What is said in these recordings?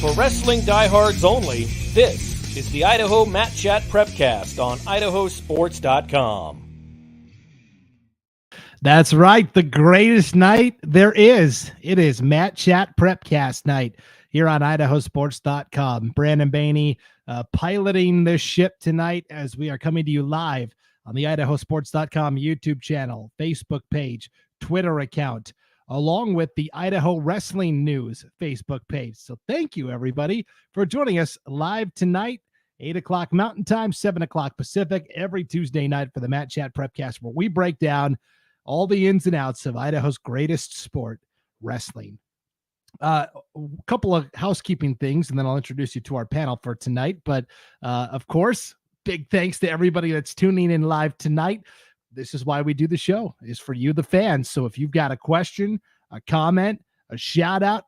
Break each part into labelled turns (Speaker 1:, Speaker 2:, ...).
Speaker 1: For wrestling diehards only, this is the Idaho Mat Chat Prepcast on IdahoSports.com.
Speaker 2: That's right. The greatest night there is. It is Mat Chat Prepcast night here on IdahoSports.com. Brandon Baney piloting this ship tonight as we are coming to you live on the IdahoSports.com YouTube channel, Facebook page, Twitter account, along with the Idaho Wrestling News Facebook page. So thank you, everybody, for joining us live tonight, 8 o'clock Mountain Time, 7 o'clock Pacific, every Tuesday night for the Mat Chat Prepcast, where we break down all the ins and outs of Idaho's greatest sport, wrestling. A couple of housekeeping things, and then I'll introduce you to our panel for tonight. But of course, big thanks to everybody that's tuning in live tonight. This is why we do the show, is for you, the fans. So if you've got a question, a comment, a shout out,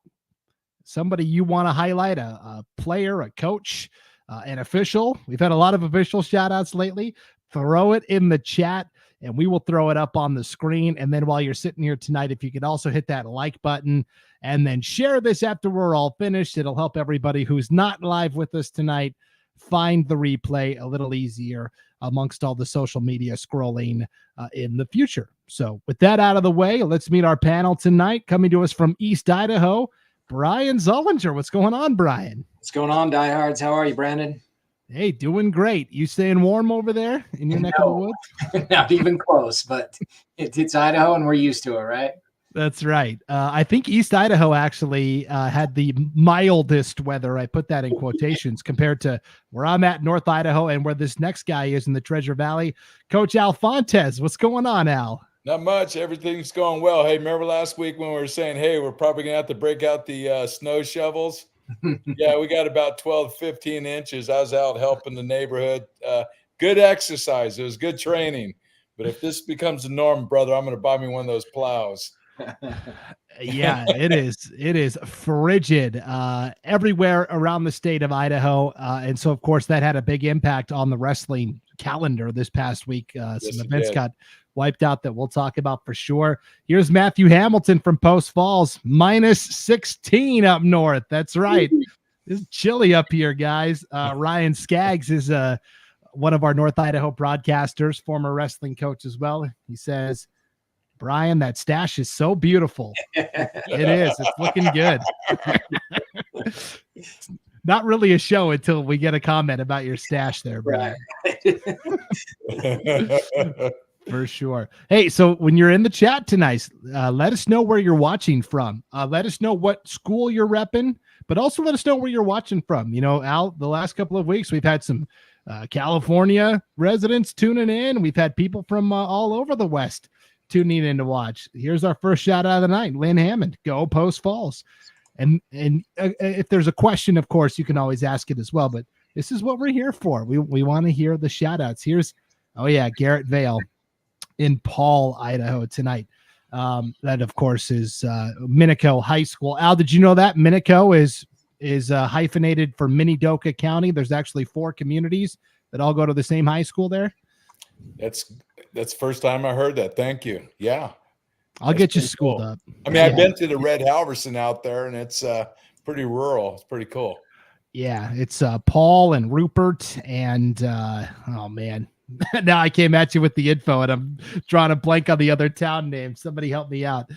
Speaker 2: somebody you want to highlight, a player, a coach, an official. We've had a lot of official shout outs lately. Throw it in the chat and we will throw it up on the screen. And then while you're sitting here tonight, if you could also hit that like button and then share this after we're all finished, it'll help everybody who's not live with us tonight find the replay a little easier amongst all the social media scrolling in the future. So with that out of the way, let's meet our panel tonight. Coming to us from East Idaho, Brian Zollinger. What's going on, Brian?
Speaker 3: What's going on, diehards? How are you, Brandon?
Speaker 2: Hey, doing great. You staying warm over there in your neck of the woods?
Speaker 3: Not even close, but it's Idaho and we're used to it, right?
Speaker 2: That's right. I think East Idaho actually had the mildest weather. I put that in quotations compared to where I'm at, North Idaho, and where this next guy is in the Treasure Valley. Coach Al Fontes, what's going on, Al?
Speaker 4: Not much. Everything's going well. Hey, remember last week when we were saying, hey, we're probably going to have to break out the snow shovels? Yeah, we got about 12, 15 inches. I was out helping the neighborhood. Good exercise. It was good training. But if this becomes the norm, brother, I'm going to buy me one of those plows.
Speaker 2: Yeah, it is. It is frigid everywhere around the state of Idaho. And so, of course, that had a big impact on the wrestling calendar this past week. Some events got wiped out that we'll talk about for sure. Here's Matthew Hamilton from Post Falls, minus 16 up north. That's right. It's chilly up here, guys. Ryan Skaggs is one of our North Idaho broadcasters, former wrestling coach as well. He says, Brian, that stash is so beautiful. It is. It's looking good. It's not really a show until we get a comment about your stash there, Brian. Right. For sure. Hey, so when you're in the chat tonight, let us know where you're watching from. Let us know what school you're repping, but also let us know where you're watching from. You know, Al, the last couple of weeks, we've had some California residents tuning in. We've had people from all over the West tuning in to watch. Here's our first shout out of the night. Lynn Hammond, go Post Falls. And if there's a question, of course, you can always ask it as well. But this is what we're here for. We want to hear the shout outs. Here's, Garrett Vale in Paul, Idaho tonight. That, of course, is Minico High School. Al, did you know that Minico is hyphenated for Minidoka County? There's actually 4 communities that all go to the same high school there.
Speaker 4: That's the first time I heard that. Thank you. Yeah.
Speaker 2: I'll get you schooled up.
Speaker 4: I mean, I've been to the Red Halverson out there, and it's pretty rural. It's pretty cool.
Speaker 2: Yeah, it's Paul and Rupert and oh man, now I came at you with the info and I'm drawing a blank on the other town name. Somebody help me out.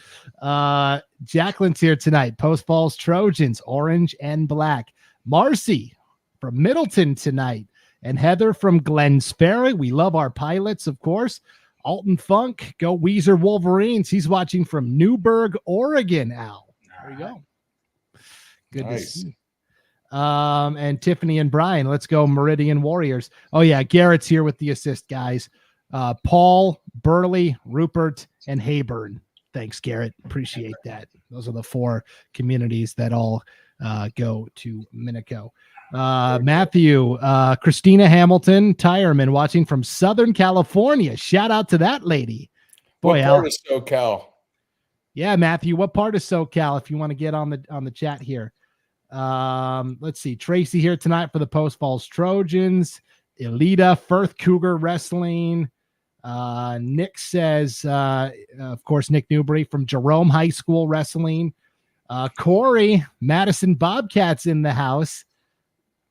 Speaker 2: Jacqueline's here tonight. Post Falls Trojans, orange and black. Marcy from Middleton tonight. And Heather from Glen Sperry. We love our pilots, of course. Alton Funk, go Weezer Wolverines. He's watching from Newberg, Oregon, Al. There you go. Good to see. And Tiffany and Brian, let's go Meridian Warriors. Oh, yeah, Garrett's here with the assist, guys. Paul, Burley, Rupert, and Hayburn. Thanks, Garrett. Appreciate that. Those are the 4 communities that all go to Minico. Matthew, Christina Hamilton, Tireman, watching from Southern California. Shout out to that lady.
Speaker 4: Boy, what part of SoCal?
Speaker 2: Yeah, Matthew, what part of SoCal, if you want to get on the chat here? Let's see. Tracy here tonight for the Post Falls Trojans. Elita, Firth Cougar Wrestling. Nick says, of course, Nick Newbury from Jerome High School Wrestling. Corey, Madison Bobcats in the house.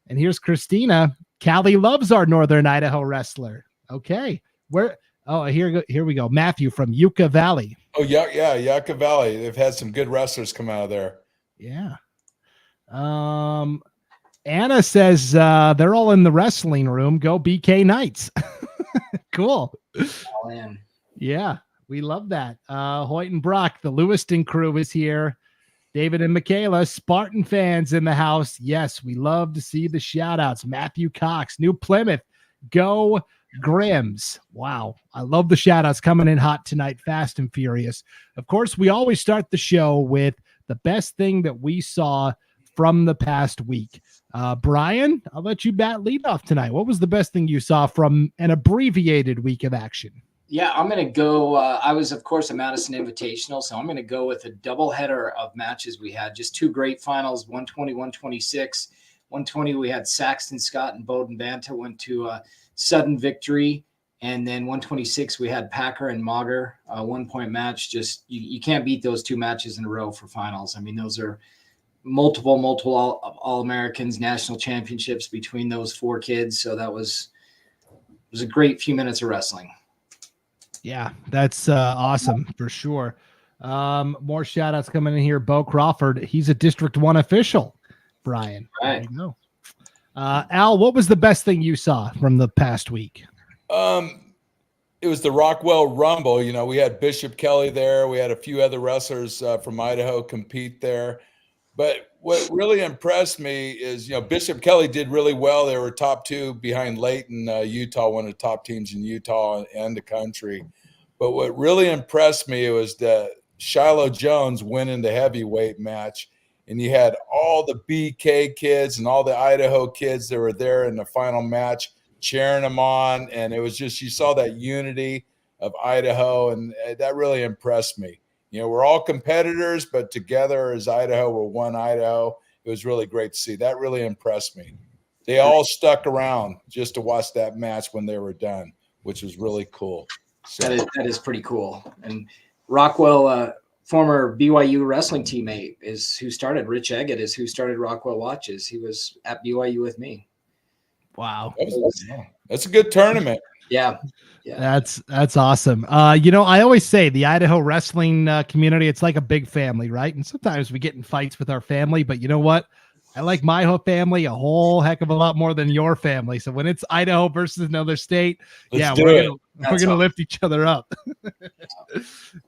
Speaker 2: And here's Christina. Callie loves our Northern Idaho wrestler. Okay. Where? Oh, here we go. Matthew from Yucca Valley.
Speaker 4: Oh, yeah, Yucca Valley. They've had some good wrestlers come out of there.
Speaker 2: Yeah. Anna says they're all in the wrestling room. Go BK Knights. Cool.
Speaker 3: Oh, man.
Speaker 2: Yeah, we love that. Hoyt and Brock, the Lewiston crew is here. David and Michaela, Spartan fans in the house. Yes, we love to see the shout outs. Matthew Cox, New Plymouth, go Grims. Wow. I love the shout outs coming in hot tonight, fast and furious. Of course, we always start the show with the best thing that we saw from the past week. Brian, I'll let you lead off tonight. What was the best thing you saw from an abbreviated week of action?
Speaker 3: Yeah, I'm going to go. I was, of course, a Madison Invitational, so I'm going to go with a doubleheader of matches we had. Just two great finals, 120, 126. 120, we had Saxton Scott and Bowden Banta went to a sudden victory. And then 126, we had Packer and Mauger, a 1-point match. Just you can't beat those two matches in a row for finals. I mean, those are multiple All-Americans, national championships between those four kids. So it was a great few minutes of wrestling.
Speaker 2: Yeah, that's awesome for sure. More shout outs coming in here. Bo Crawford, he's a District 1 official. Brian.
Speaker 3: Right.
Speaker 2: There you go. Al, what was the best thing you saw from the past week?
Speaker 4: It was the Rockwell Rumble. You know, we had Bishop Kelly there. We had a few other wrestlers from Idaho compete there. But what really impressed me is, Bishop Kelly did really well. They were top two behind Layton, Utah, one of the top teams in Utah and the country. But what really impressed me was that Shiloh Jones winning the heavyweight match. And you had all the BK kids and all the Idaho kids that were there in the final match cheering them on. And it was just, you saw that unity of Idaho, and that really impressed me. We're all competitors, but together as Idaho, we're one Idaho. It was really great to see. That really impressed me. They all stuck around just to watch that match when they were done, which was really cool. So,
Speaker 3: that is pretty cool. And Rockwell, former BYU wrestling teammate, is who started. Rich Eggett is who started Rockwell Watches. He was at BYU with me.
Speaker 2: Wow.
Speaker 4: That's a good tournament.
Speaker 3: Yeah.
Speaker 2: That's awesome. I always say the Idaho wrestling community, it's like a big family, right? And sometimes we get in fights with our family, but you know what? I like my whole family a whole heck of a lot more than your family. So when it's Idaho versus another state, we're gonna lift each other up.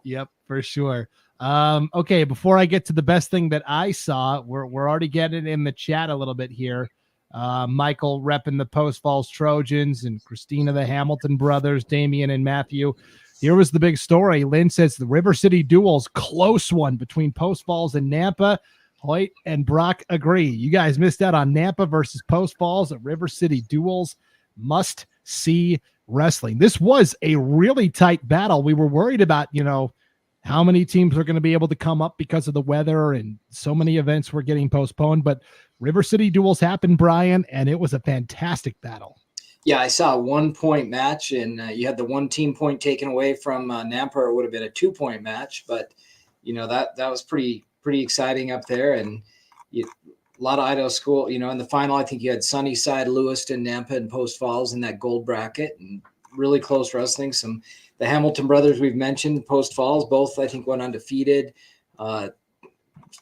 Speaker 2: Yep, for sure. Okay, before I get to the best thing that I saw, we're already getting in the chat a little bit here. Michael repping the Post Falls Trojans, and Christina the Hamilton brothers, Damian and Matthew. Here was the big story. Lynn says the River City duels, close one between Post Falls and Nampa. Hoyt and Brock agree. You guys missed out on Nampa versus Post Falls at River City duels. Must see wrestling. This was a really tight battle. We were worried about, how many teams are going to be able to come up because of the weather, and so many events were getting postponed, but River City duels happened, Brian, and it was a fantastic battle.
Speaker 3: Yeah, I saw a 1-point match, and you had the one team point taken away from Nampa. It would have been a 2-point match, but that was pretty exciting up there. And a lot of Idaho school, in the final, I think you had Sunnyside, Lewiston, Nampa, and Post Falls in that gold bracket, and really close wrestling. The Hamilton brothers we've mentioned, Post Falls, both I think went undefeated.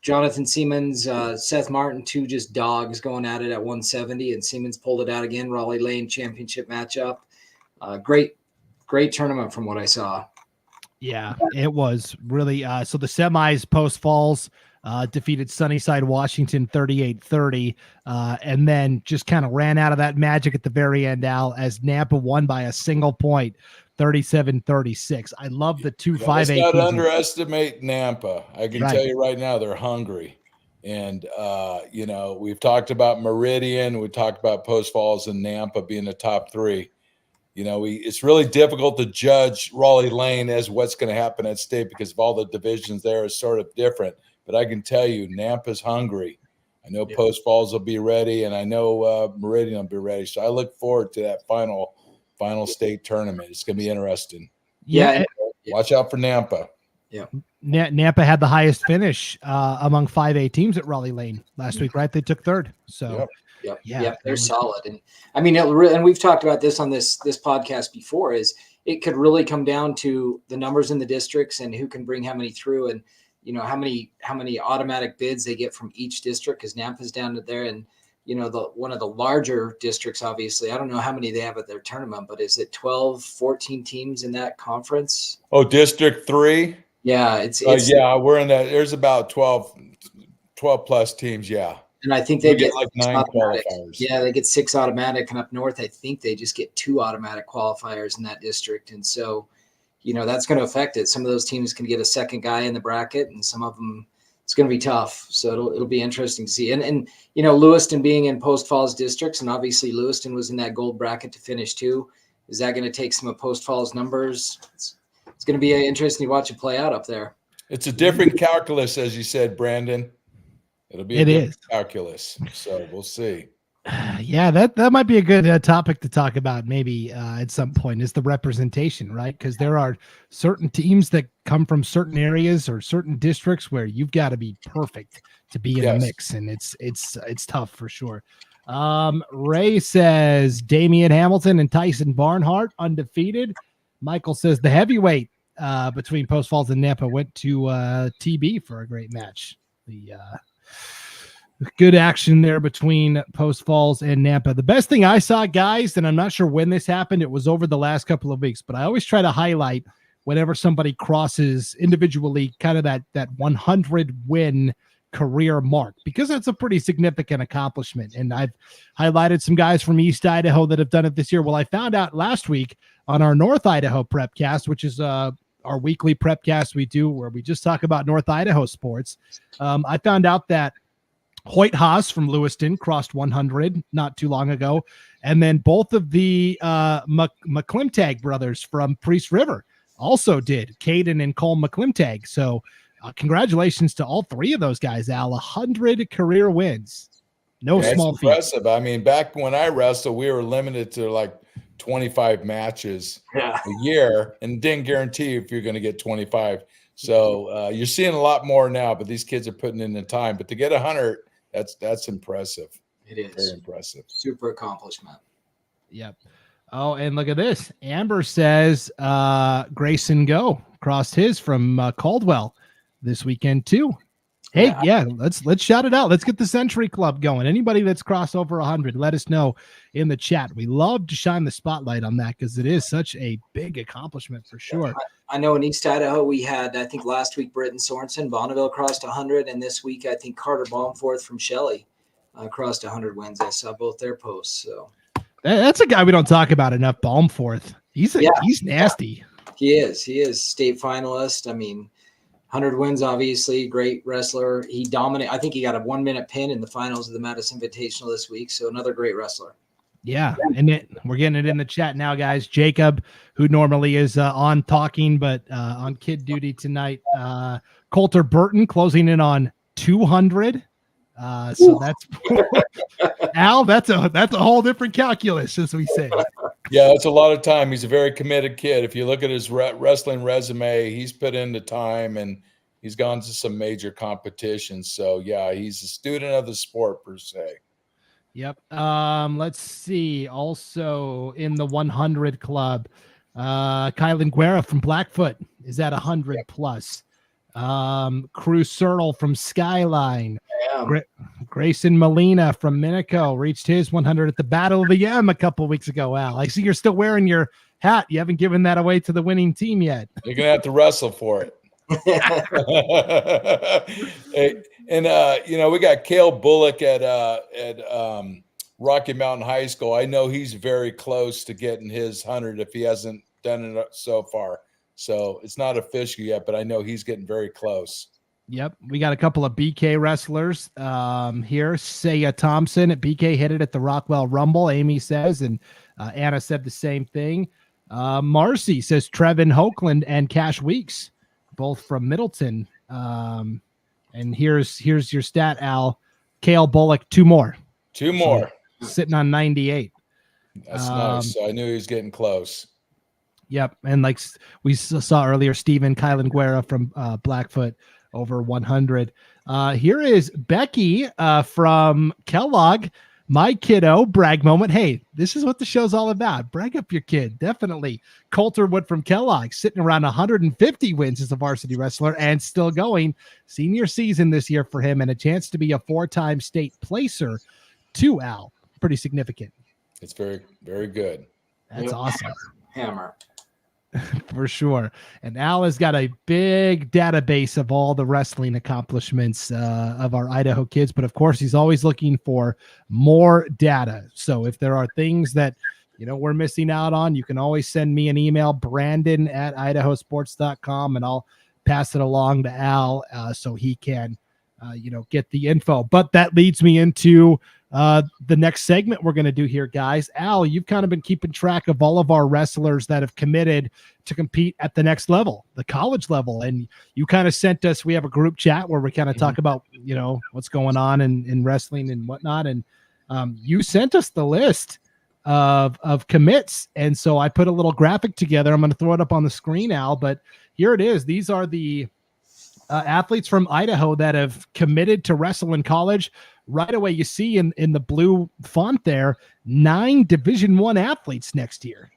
Speaker 3: Jonathan Siemens, Seth Martin, two just dogs going at it at 170, and Siemens pulled it out again. Raleigh Lane championship matchup. Great tournament from what I saw.
Speaker 2: Yeah, it was really so the semis, Post Falls defeated Sunnyside Washington 38-30, and then just kind of ran out of that magic at the very end, Al, as Nampa won by a single point, 37-36. I love the 2-5-8.
Speaker 4: Let's not underestimate Nampa. I can tell you right now, they're hungry. And, we've talked about Meridian. We talked about Post Falls and Nampa being the top three. It's really difficult to judge Raleigh Lane as what's going to happen at state because of all the divisions there is sort of different. But I can tell you, Nampa's hungry. I know Post Falls will be ready, and I know Meridian will be ready. So I look forward to that final state tournament. It's going to be interesting.
Speaker 2: Yeah.
Speaker 4: Watch out for Nampa.
Speaker 3: Yeah.
Speaker 2: Nampa had the highest finish among 5A teams at Raleigh Lane last week, right? They took third. So
Speaker 3: Yep. They're solid. And I mean, and we've talked about this on this podcast before, is it could really come down to the numbers in the districts and who can bring how many through, and how many automatic bids they get from each district, because Nampa's down there, and one of the larger districts, obviously. I don't know how many they have at their tournament, but is it 12, 14 teams in that conference?
Speaker 4: Oh, District 3?
Speaker 3: Yeah, it's
Speaker 4: we're in that. There's about 12 plus teams. Yeah.
Speaker 3: And I think they get
Speaker 4: like 9 qualifiers.
Speaker 3: Yeah, they get 6 automatic, and up north, I think they just get 2 automatic qualifiers in that district. And so, that's going to affect it. Some of those teams can get a second guy in the bracket, and some of them, it's going to be tough. So it'll be interesting to see. And Lewiston being in Post Falls districts, and obviously Lewiston was in that gold bracket to finish too. Is that going to take some of Post Falls numbers? It's going to be interesting to watch it play out up there.
Speaker 4: It's a different calculus, as you said, Brandon. It'll be a different calculus. So we'll see.
Speaker 2: Yeah, that might be a good topic to talk about maybe at some point, is the representation, right? Because there are certain teams that come from certain areas or certain districts where you've got to be perfect to be in the mix, and it's tough for sure. Ray says Damian Hamilton and Tyson Barnhart undefeated. Michael says the heavyweight between Post Falls and Nampa went to TB for a great match. The good action there between Post Falls and Nampa. The best thing I saw, guys, and I'm not sure when this happened, it was over the last couple of weeks, but I always try to highlight whenever somebody crosses individually kind of that 100 win career mark, because that's a pretty significant accomplishment. And I've highlighted some guys from East Idaho that have done it this year. Well, I found out last week on our North Idaho Prepcast, which is our weekly Prepcast we do where we just talk about North Idaho sports. I found out that Hoyt Haas from Lewiston crossed 100 not too long ago. And then both of the McClimtag brothers from Priest River also did, Caden and Cole McClimtag. So congratulations to all 3 of those guys, Al. 100 career wins. No small feat.
Speaker 4: Impressive. I mean, back when I wrestled, we were limited to like 25 matches a year, and didn't guarantee if you're going to get 25. So you're seeing a lot more now, but these kids are putting in the time. But to get 100, that's impressive.
Speaker 3: It is
Speaker 4: very impressive.
Speaker 3: Super accomplishment.
Speaker 2: Yep. Oh, and look at this. Amber says Grayson Go crossed his from Caldwell this weekend too. Hey, let's shout it out. Let's get the Century Club going. Anybody that's crossed over 100, let us know in the chat. We love to shine the spotlight on that because it is such a big accomplishment for sure.
Speaker 3: I know in East Idaho we had, I think last week, Britton Sorensen, Bonneville crossed 100, and this week I think Carter Baumforth from Shelley crossed 100 wins. I saw both their posts. So
Speaker 2: that's a guy we don't talk about enough. Baumforth. He's nasty.
Speaker 3: He is state finalist. I mean, 100 wins, obviously, great wrestler. He dominated. I think he got a 1-minute pin in the finals of the Madison Invitational this week. So another great wrestler.
Speaker 2: Yeah, and we're getting it in the chat now, guys. Jacob, who normally is on talking, but on kid duty tonight. Coulter Burton closing in on 200. So that's Al. That's a whole different calculus, as we say.
Speaker 4: Yeah, that's a lot of time. He's a very committed kid. If you look at his wrestling resume, he's put in the time, and he's gone to some major competitions. So, yeah, he's a student of the sport per se.
Speaker 2: Yep. Let's see. Also in the 100 club, Kylan Guerra from Blackfoot is at 100 plus. Cruz Searle from Skyline. Grayson Molina from Minico reached his 100 at the Battle of the Yam a couple weeks ago. Al, I see you're still wearing your hat. You haven't given that away to the winning team yet.
Speaker 4: You're gonna have to wrestle for it. Hey, and we got Cale Bullock at Rocky Mountain High School. I know he's very close to getting his 100 if he hasn't done it so far. So it's not official yet, but I know he's getting very close.
Speaker 2: Yep. We got a couple of BK wrestlers here. Saya Thompson at BK hit it at the Rockwell Rumble, Amy says, and Anna said the same thing. Marcy says Trevin Hoagland and Cash Weeks, both from Middleton. And here's your stat, Al. Cale Bullock, 2 more.
Speaker 4: 2 more.
Speaker 2: So, sitting on 98.
Speaker 4: That's nice. So I knew he was getting close.
Speaker 2: Yep. And like we saw earlier, Steven Kylan Guerra from Blackfoot over 100. Here is Becky from Kellogg. My kiddo, brag moment. Hey, this is what the show's all about. Brag up your kid. Definitely. Coulterwood from Kellogg, sitting around 150 wins as a varsity wrestler and still going. Senior season this year for him and a chance to be a 4-time state placer too, Al. Pretty significant.
Speaker 4: It's very, very good.
Speaker 2: That's awesome.
Speaker 3: Hammer.
Speaker 2: For sure. And Al has got a big database of all the wrestling accomplishments of our Idaho kids. But of course, he's always looking for more data. So if there are things that, we're missing out on, you can always send me an email, Brandon@IdahoSports.com, and I'll pass it along to Al so he can, get the info. But that leads me into the next segment we're going to do here, guys. Al, you've kind of been keeping track of all of our wrestlers that have committed to compete at the next level, the college level. And you kind of sent us, we have a group chat where we kind of talk about, what's going on in wrestling and whatnot. And you sent us the list of commits. And so I put a little graphic together. I'm going to throw it up on the screen, Al, but here it is. These are the athletes from Idaho that have committed to wrestle in college. Right away, you see in the blue font there, 9 Division I athletes next year.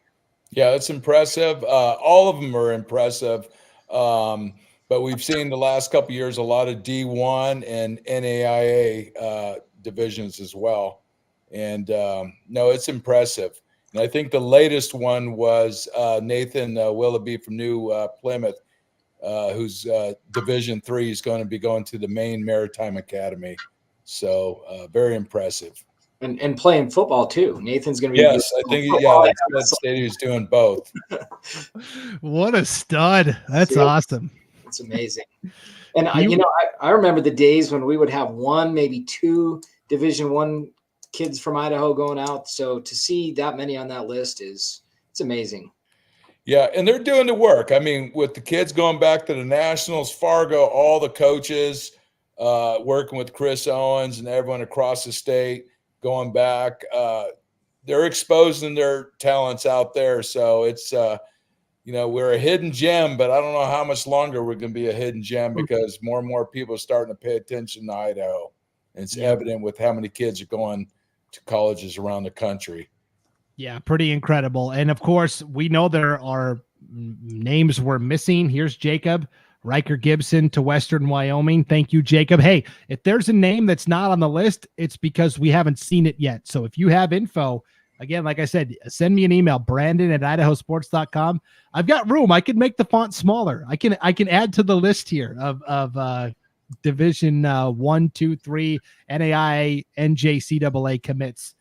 Speaker 4: Yeah, that's impressive. All of them are impressive. But we've seen the last couple of years a lot of D1 and NAIA divisions as well. And no, it's impressive. And I think the latest one was Nathan Willoughby from New Plymouth, who's Division III is going to be going to the Maine Maritime Academy. So very impressive.
Speaker 3: And playing football too. Nathan's going to be.
Speaker 4: Yes, I think he's doing both.
Speaker 2: What a stud. That's awesome.
Speaker 3: It's amazing. And I remember the days when we would have 1, maybe 2 Division I kids from Idaho going out. So to see that many on that list it's amazing.
Speaker 4: Yeah, and they're doing the work. I mean, with the kids going back to the Nationals, Fargo, all the coaches working with Chris Owens and everyone across the state going back, they're exposing their talents out there. So it's, we're a hidden gem, but I don't know how much longer we're going to be a hidden gem because more and more people are starting to pay attention to Idaho. And it's evident with how many kids are going to colleges around the country.
Speaker 2: Yeah, pretty incredible. And of course, we know there are names we're missing. Here's Jacob Riker Gibson to Western Wyoming. Thank you, Jacob. Hey, if there's a name that's not on the list, it's because we haven't seen it yet. So if you have info, again, like I said, send me an email, Brandon@IdahoSports.com. I've got room. I can make the font smaller. I can add to the list here of Division 1, 2, 3, NAIA, NJCAA commits.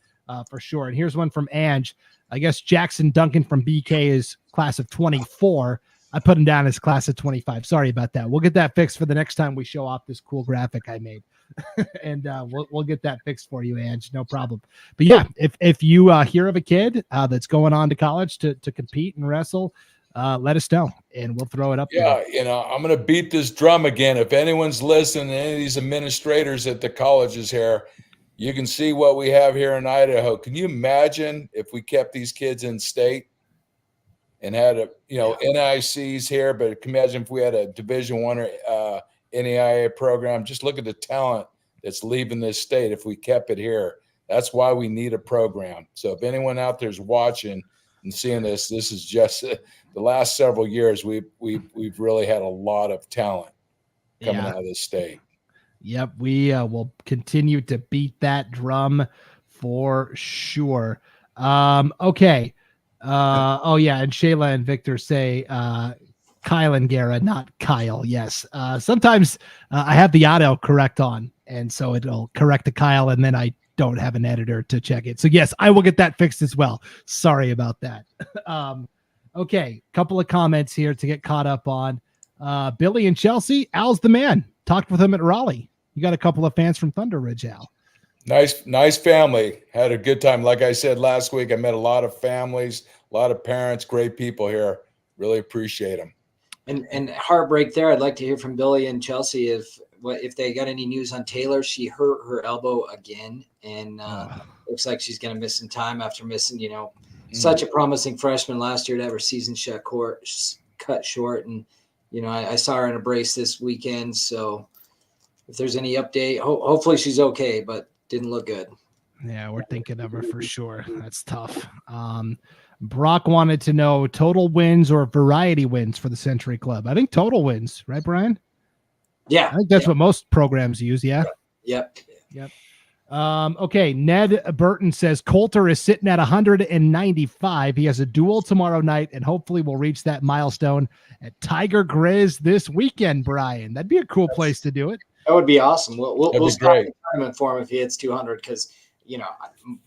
Speaker 2: For sure. And here's one from Ange. I guess Jackson Duncan from BK is class of 24. I put him down as class of 25. Sorry about that. We'll get that fixed for the next time we show off this cool graphic I made. And we'll get that fixed for you, Ange. No problem. But yeah, if you hear of a kid that's going on to college to compete and wrestle, let us know and we'll throw it up.
Speaker 4: Yeah, I'm going to beat this drum again. If anyone's listening, any of these administrators at the colleges here, you can see what we have here in Idaho. Can you imagine if we kept these kids in state and had NICs here? But can you imagine if we had a Division I or NAIA program? Just look at the talent that's leaving this state if we kept it here. That's why we need a program. So if anyone out there is watching and seeing this is just the last several years. We've really had a lot of talent coming out of this state.
Speaker 2: Yep, we will continue to beat that drum for sure. Okay. And Shayla and Victor say Kyle and Guerra, not Kyle. Yes. Sometimes I have the auto correct on, and so it'll correct the Kyle, and then I don't have an editor to check it. So yes, I will get that fixed as well. Sorry about that. Okay, couple of comments here to get caught up on. Billy and Chelsea, Al's the man. Talked with him at Raleigh. You got a couple of fans from Thunder Ridge, Al.
Speaker 4: Nice family. Had a good time. Like I said last week, I met a lot of families, a lot of parents, great people here. Really appreciate them.
Speaker 3: And heartbreak there. I'd like to hear from Billy and Chelsea if they got any news on Taylor. She hurt her elbow again, and looks like she's going to miss some time after missing, such a promising freshman last year to have her season cut short. And, I saw her in a brace this weekend. So if there's any update, hopefully she's okay, but didn't look good.
Speaker 2: Yeah, we're thinking of her for sure. That's tough. Brock wanted to know total wins or variety wins for the Century Club. I think total wins, right, Brian?
Speaker 3: Yeah.
Speaker 2: I think that's what most programs use. Yeah.
Speaker 3: Yep.
Speaker 2: Okay. Ned Burton says Coulter is sitting at 195. He has a duel tomorrow night, and hopefully we'll reach that milestone at Tiger Grizz this weekend, Brian. That'd be a cool place to do it.
Speaker 3: That would be awesome. We'll start
Speaker 4: great.
Speaker 3: the tournament for him if he hits 200, because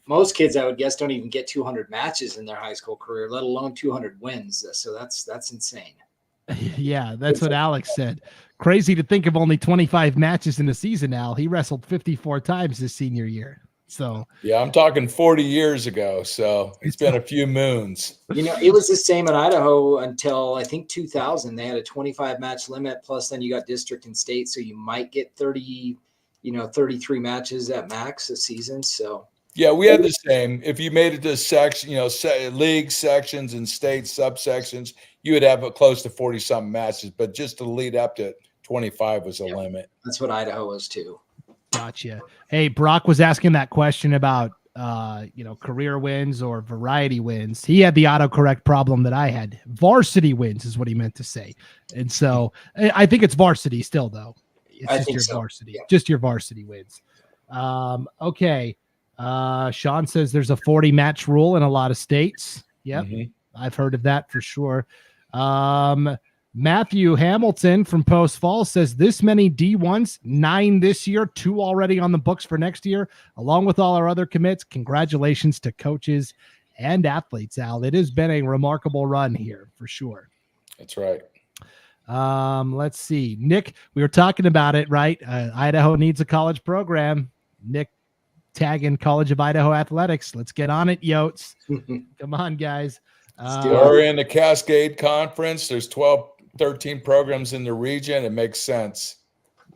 Speaker 3: most kids, I would guess, don't even get 200 matches in their high school career, let alone 200 wins. So that's insane.
Speaker 2: Yeah, that's what Alex said. Crazy to think of only 25 matches in a season, Al. He wrestled 54 times his senior year. So
Speaker 4: yeah, I'm talking 40 years ago. So it's been a few moons.
Speaker 3: It was the same in Idaho until I think 2000. They had a 25 match limit. Plus then you got district and state. So you might get 33 matches at max a season. So
Speaker 4: yeah, we had the same. If you made it to section, league sections and state subsections, you would have close to 40 something matches, but just to lead up to 25 was a limit.
Speaker 3: That's what Idaho was too.
Speaker 2: Gotcha. Hey, Brock was asking that question about, career wins or variety wins. He had the autocorrect problem that I had. Varsity wins is what he meant to say. And so I think it's varsity still, though. It's just your varsity, just your varsity wins. Okay. Sean says there's a 40 match rule in a lot of states. Yep. I've heard of that for sure. Matthew Hamilton from Post Falls says this many D1s, 9 this year, 2 already on the books for next year, along with all our other commits. Congratulations to coaches and athletes, Al. It has been a remarkable run here for sure.
Speaker 4: That's right.
Speaker 2: Let's see. Nick, we were talking about it, right? Idaho needs a college program. Nick tagging College of Idaho Athletics. Let's get on it, Yotes. Come on, guys.
Speaker 4: We're in the Cascade Conference. There's 13 programs in the region. It makes sense.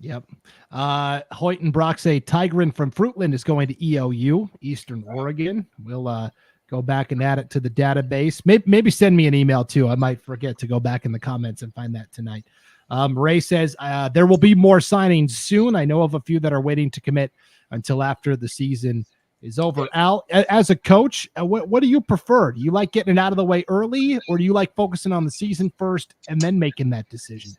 Speaker 2: Yep. Hoyt and Brock say Tigran from Fruitland is going to EOU, Eastern Oregon. We'll go back and add it to the database. Maybe send me an email too. I might forget to go back in the comments and find that tonight. Ray says there will be more signings soon. I know of a few that are waiting to commit until after the season is over. Al, as a coach, what do you prefer? Do you like getting it out of the way early, or do you like focusing on the season first and then making that decision?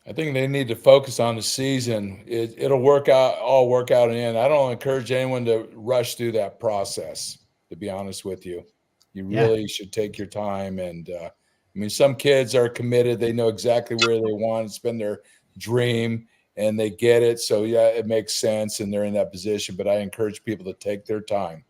Speaker 4: I think they need to focus on the season. It'll work out in the end. I don't encourage anyone to rush through that process, to be honest with you. You really should take your time. And some kids are committed. They know exactly where they want. It's been their dream and they get it. So yeah, it makes sense and they're in that position, but I encourage people to take their time.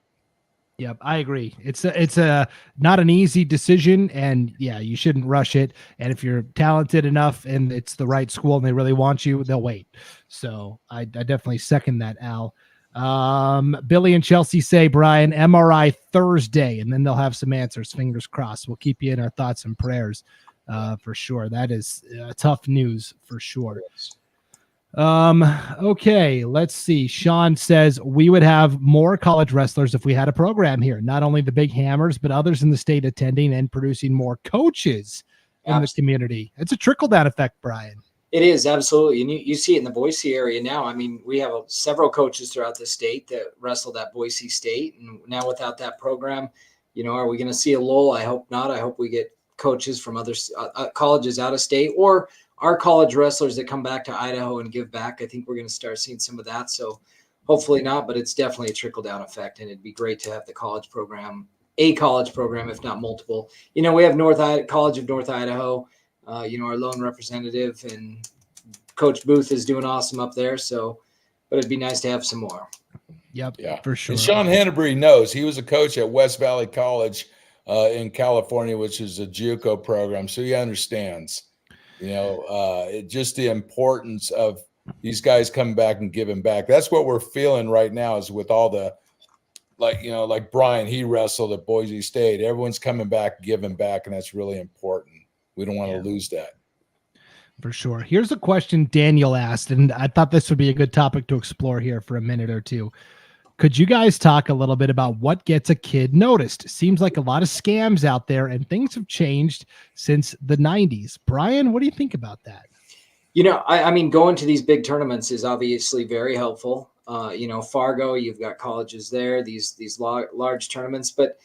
Speaker 2: Yep, I agree. It's a not an easy decision, and yeah, you shouldn't rush it. And if you're talented enough and it's the right school and they really want you, they'll wait. So I definitely second that, Al. Billy and Chelsea say, Brian, MRI Thursday, and then they'll have some answers. Fingers crossed. We'll keep you in our thoughts and prayers for sure. That is tough news for sure. Okay, let's see. Sean says we would have more college wrestlers if we had a program here, not only the big hammers, but others in the state attending and producing more coaches in the community. It's a trickle-down effect, Brian.
Speaker 3: It is, absolutely. And you see it in the Boise area now. I mean, we have several coaches throughout the state that wrestled at Boise State. And now without that program, are we going to see a lull? I hope not. I hope we get coaches from other colleges out of state, or our college wrestlers that come back to Idaho and give back. I think we're going to start seeing some of that. So hopefully not, but it's definitely a trickle-down effect. And it'd be great to have a college program, if not multiple. We have College of North Idaho, our lone representative, and Coach Booth is doing awesome up there. So, but it'd be nice to have some more.
Speaker 2: Yep,
Speaker 4: yeah,
Speaker 2: for sure.
Speaker 4: And Sean Hennebury knows. He was a coach at West Valley College in California, which is a JUCO program. So he understands. Just the importance of these guys coming back and giving back. That's what we're feeling right now is with all the, like Brian, he wrestled at Boise State. Everyone's coming back, giving back, and that's really important. We don't want to lose that.
Speaker 2: For sure. Here's a question Daniel asked, and I thought this would be a good topic to explore here for a minute or two. Could you guys talk a little bit about what gets a kid noticed? Seems like a lot of scams out there, and things have changed since the 90s. Brian, what do you think about that?
Speaker 3: I mean, going to these big tournaments is obviously very helpful. Fargo, you've got colleges there, these large tournaments, but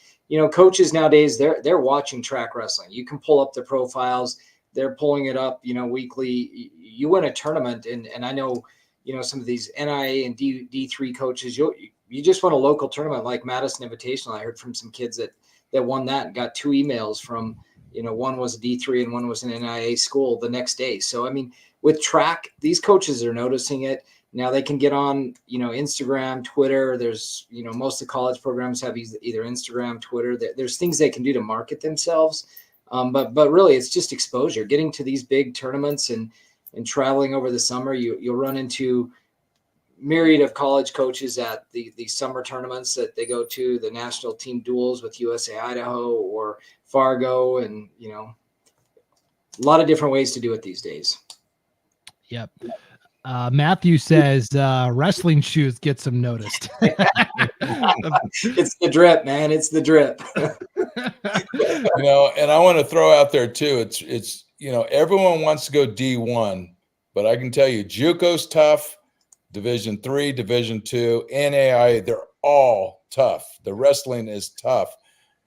Speaker 3: coaches nowadays, they're watching track wrestling. You can pull up the profiles. They're pulling it up, weekly. You win a tournament, and I know, some of these NIA and D3 coaches, you just won a local tournament like Madison Invitational. I heard from some kids that won that and got 2 emails from, one was a D3 and one was an NIA school the next day. So, I mean, with track, these coaches are noticing it. Now they can get on, Instagram, Twitter. There's, most of the college programs have either Instagram, Twitter. There's things they can do to market themselves. But really, it's just exposure. Getting to these big tournaments and traveling over the summer, you'll run into myriad of college coaches at the summer tournaments that they go to, the national team duels with USA Idaho or Fargo, and a lot of different ways to do it these days.
Speaker 2: Yep. Matthew says wrestling shoes get some noticed.
Speaker 3: It's the drip, man. It's the drip.
Speaker 4: And I want to throw out there too. It's everyone wants to go D1, but I can tell you, JUCO's tough. Division III, Division II, NAIA, they're all tough. The wrestling is tough,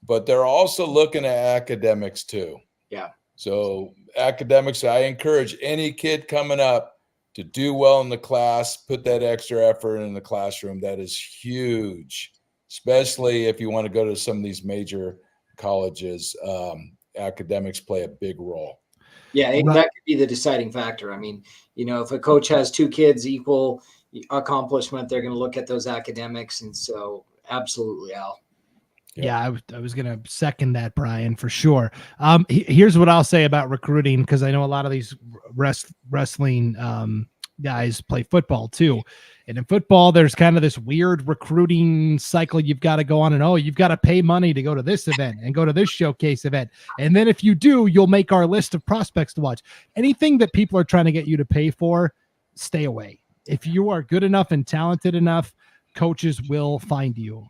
Speaker 4: but they're also looking at academics too.
Speaker 3: Yeah.
Speaker 4: So academics, I encourage any kid coming up to do well in the class, put that extra effort in the classroom. That is huge, especially if you want to go to some of these major colleges. Academics play a big role.
Speaker 3: Yeah, that could be the deciding factor. I mean, if a coach has 2 kids equal accomplishment, they're going to look at those academics. And so absolutely, Al.
Speaker 2: Yeah, I was going to second that, Brian, for sure. Here's what I'll say about recruiting, because I know a lot of these wrestling guys play football too. And in football, there's kind of this weird recruiting cycle you've got to go on, and you've got to pay money to go to this event and go to this showcase event. And then if you do, you'll make our list of prospects to watch. Anything that people are trying to get you to pay for, stay away. If you are good enough and talented enough, coaches will find you.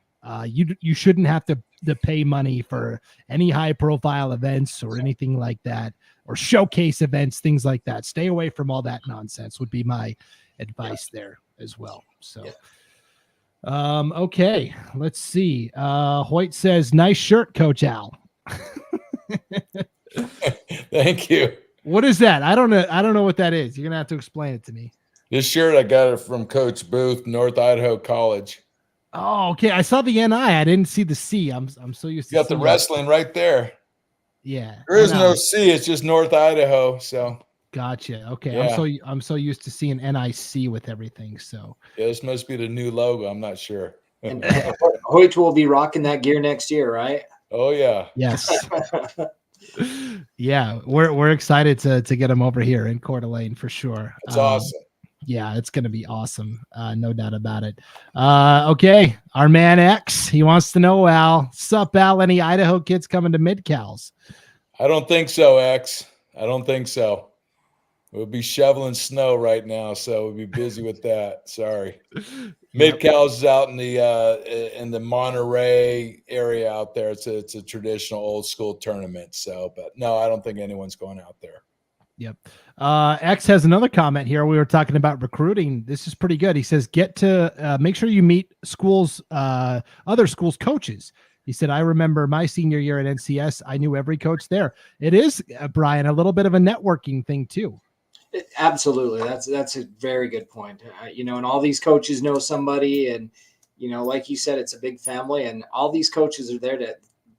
Speaker 2: You shouldn't have to pay money for any high profile events or anything like that, or showcase events, things like that. Stay away from all that nonsense would be my advice there as well. So, okay, let's see. Hoyt says, nice shirt, Coach Al.
Speaker 4: Thank you.
Speaker 2: What is that? I don't know what that is. You're going to have to explain it to me.
Speaker 4: This shirt, I got it from Coach Booth, North Idaho College.
Speaker 2: Oh, okay. I saw the NI. I didn't see the C. I'm so used to.
Speaker 4: You got the wrestling right there.
Speaker 2: Yeah.
Speaker 4: There is no C. It's just North Idaho. So.
Speaker 2: Gotcha. Okay.
Speaker 4: Yeah.
Speaker 2: I'm so used to seeing NIC with everything. So.
Speaker 4: Yeah, this must be the new logo. I'm not sure.
Speaker 3: And Hoyt will be rocking that gear next year, right?
Speaker 4: Oh yeah.
Speaker 2: Yes. Yeah, we're excited to get him over here in Coeur d'Alene for sure.
Speaker 4: It's awesome.
Speaker 2: Yeah, it's going to be awesome. No doubt about it. Okay. Our man X, he wants to know, Al. Sup, Al? Any Idaho kids coming to Mid-Cals?
Speaker 4: I don't think so, X. I don't think so. We'll be shoveling snow right now, so we'll be busy with that. Sorry. Mid-Cals is out in the Monterey area out there. It's a traditional old school tournament. So, but no, I don't think anyone's going out there.
Speaker 2: Yep. X has another comment here. We were talking about recruiting. This is pretty good. He says, make sure you meet schools, other schools' coaches. He said, I remember my senior year at NCS. I knew every coach there. It is, Brian, a little bit of a networking thing too.
Speaker 3: Absolutely. That's a very good point. And all these coaches know somebody, and, like you said, it's a big family, and all these coaches are there to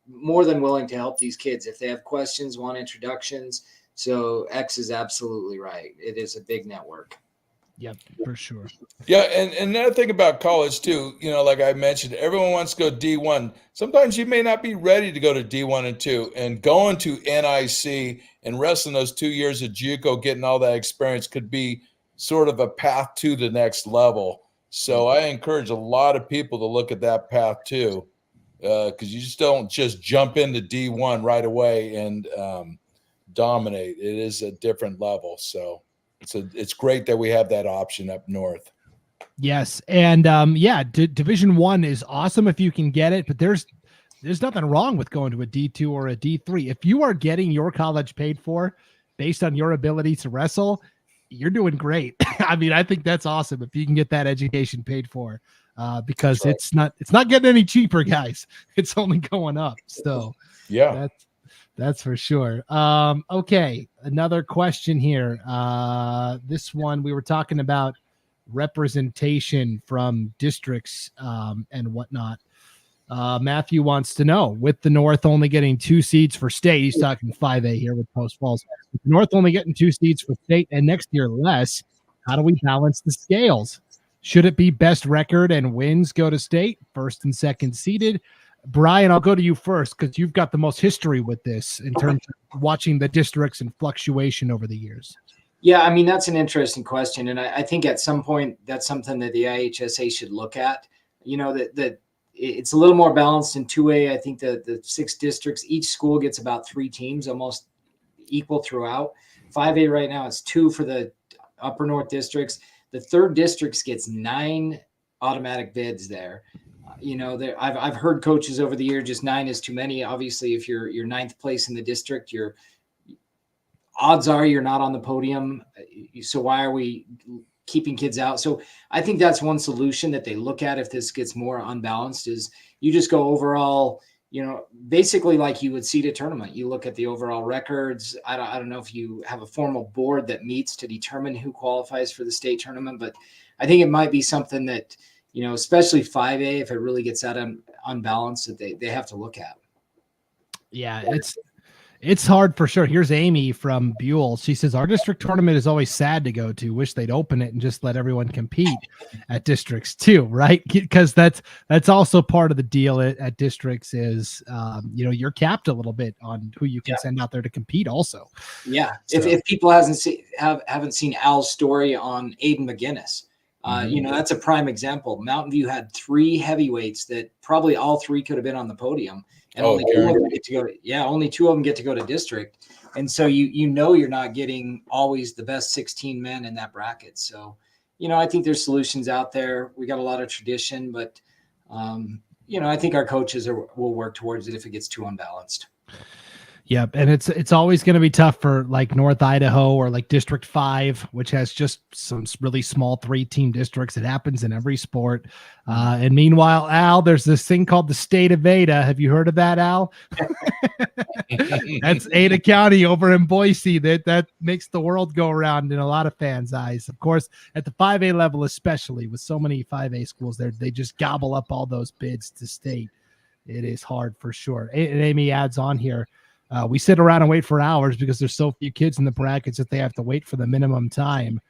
Speaker 3: more than willing to help these kids if they have questions, want introductions. So X is absolutely right. It is a big network.
Speaker 2: Yep, for sure.
Speaker 4: Yeah, and another thing about college too, like I mentioned, everyone wants to go D1. Sometimes you may not be ready to go to D1 and 2, and going to NIC and wrestling those 2 years of JUCO, getting all that experience could be sort of a path to the next level. So I encourage a lot of people to look at that path too, because you just don't just jump into D1 right away and dominate. It is a different level. So it's great that we have that option up north.
Speaker 2: Yes. And Division I is awesome if you can get it, but there's nothing wrong with going to a D2 or a D3. If you are getting your college paid for based on your ability to wrestle, you're doing great. I mean, I think that's awesome if you can get that education paid for, because
Speaker 4: right.
Speaker 2: it's not getting any cheaper, guys. It's only going up. So
Speaker 4: Yeah.
Speaker 2: that's for sure. Okay. Another question here. This one, we were talking about representation from districts and whatnot. Matthew wants to know, with the North only getting 2 seeds for state, he's talking 5A here with Post Falls. With the North only getting 2 seeds for state and next year less, how do we balance the scales? Should it be best record and wins go to state, first and second seeded? Brian, I'll go to you first because you've got the most history with this in terms of watching the districts and fluctuation over the years.
Speaker 3: Yeah, I mean, that's an interesting question. And I think at some point that's something that the IHSA should look at. You know, that it's a little more balanced in 2A. I think the 6 districts, each school gets about 3 teams, almost equal throughout. 5A right now, it's 2 for the upper North districts. The 3rd districts gets 9 automatic bids there. You know, I've heard coaches over the year, just 9 is too many. Obviously, if you're 9th place in the district, odds are you're not on the podium. So why are we keeping kids out? So I think that's one solution that they look at if this gets more unbalanced, is you just go overall, you know, basically like you would seed a tournament. You look at the overall records. I don't know if you have a formal board that meets to determine who qualifies for the state tournament, but I think it might be something that, you know, especially 5A, if it really gets that unbalanced, that they have to look at.
Speaker 2: Yeah, it's hard for sure. Here's Amy from Buell. She says, our district tournament is always sad to go to. Wish they'd open it and just let everyone compete at districts too, right? Because that's also part of the deal at districts is, you know, you're capped a little bit on who you can send out there to compete also.
Speaker 3: Yeah.
Speaker 2: So.
Speaker 3: If people haven't seen Al's story on Aiden McGinnis, you know, that's a prime example. Mountain View had 3 heavyweights that probably all 3 could have been on the podium. And only 2 of them get to go. Only 2 of them get to go to district. And so you know you're not getting always the best 16 men in that bracket. So, you know, I think there's solutions out there. We got a lot of tradition, but you know, I think our coaches will work towards it if it gets too unbalanced.
Speaker 2: Yep. And it's always going to be tough for like North Idaho or like District 5, which has just some really small 3-team districts. It happens in every sport. And meanwhile, Al, there's this thing called the state of Ada. Have you heard of that, Al? That's Ada County over in Boise. That makes the world go around in a lot of fans' eyes. Of course, at the 5A level, especially with so many 5A schools there, they just gobble up all those bids to state. It is hard for sure. And Amy adds on here, we sit around and wait for hours because there's so few kids in the brackets that they have to wait for the minimum time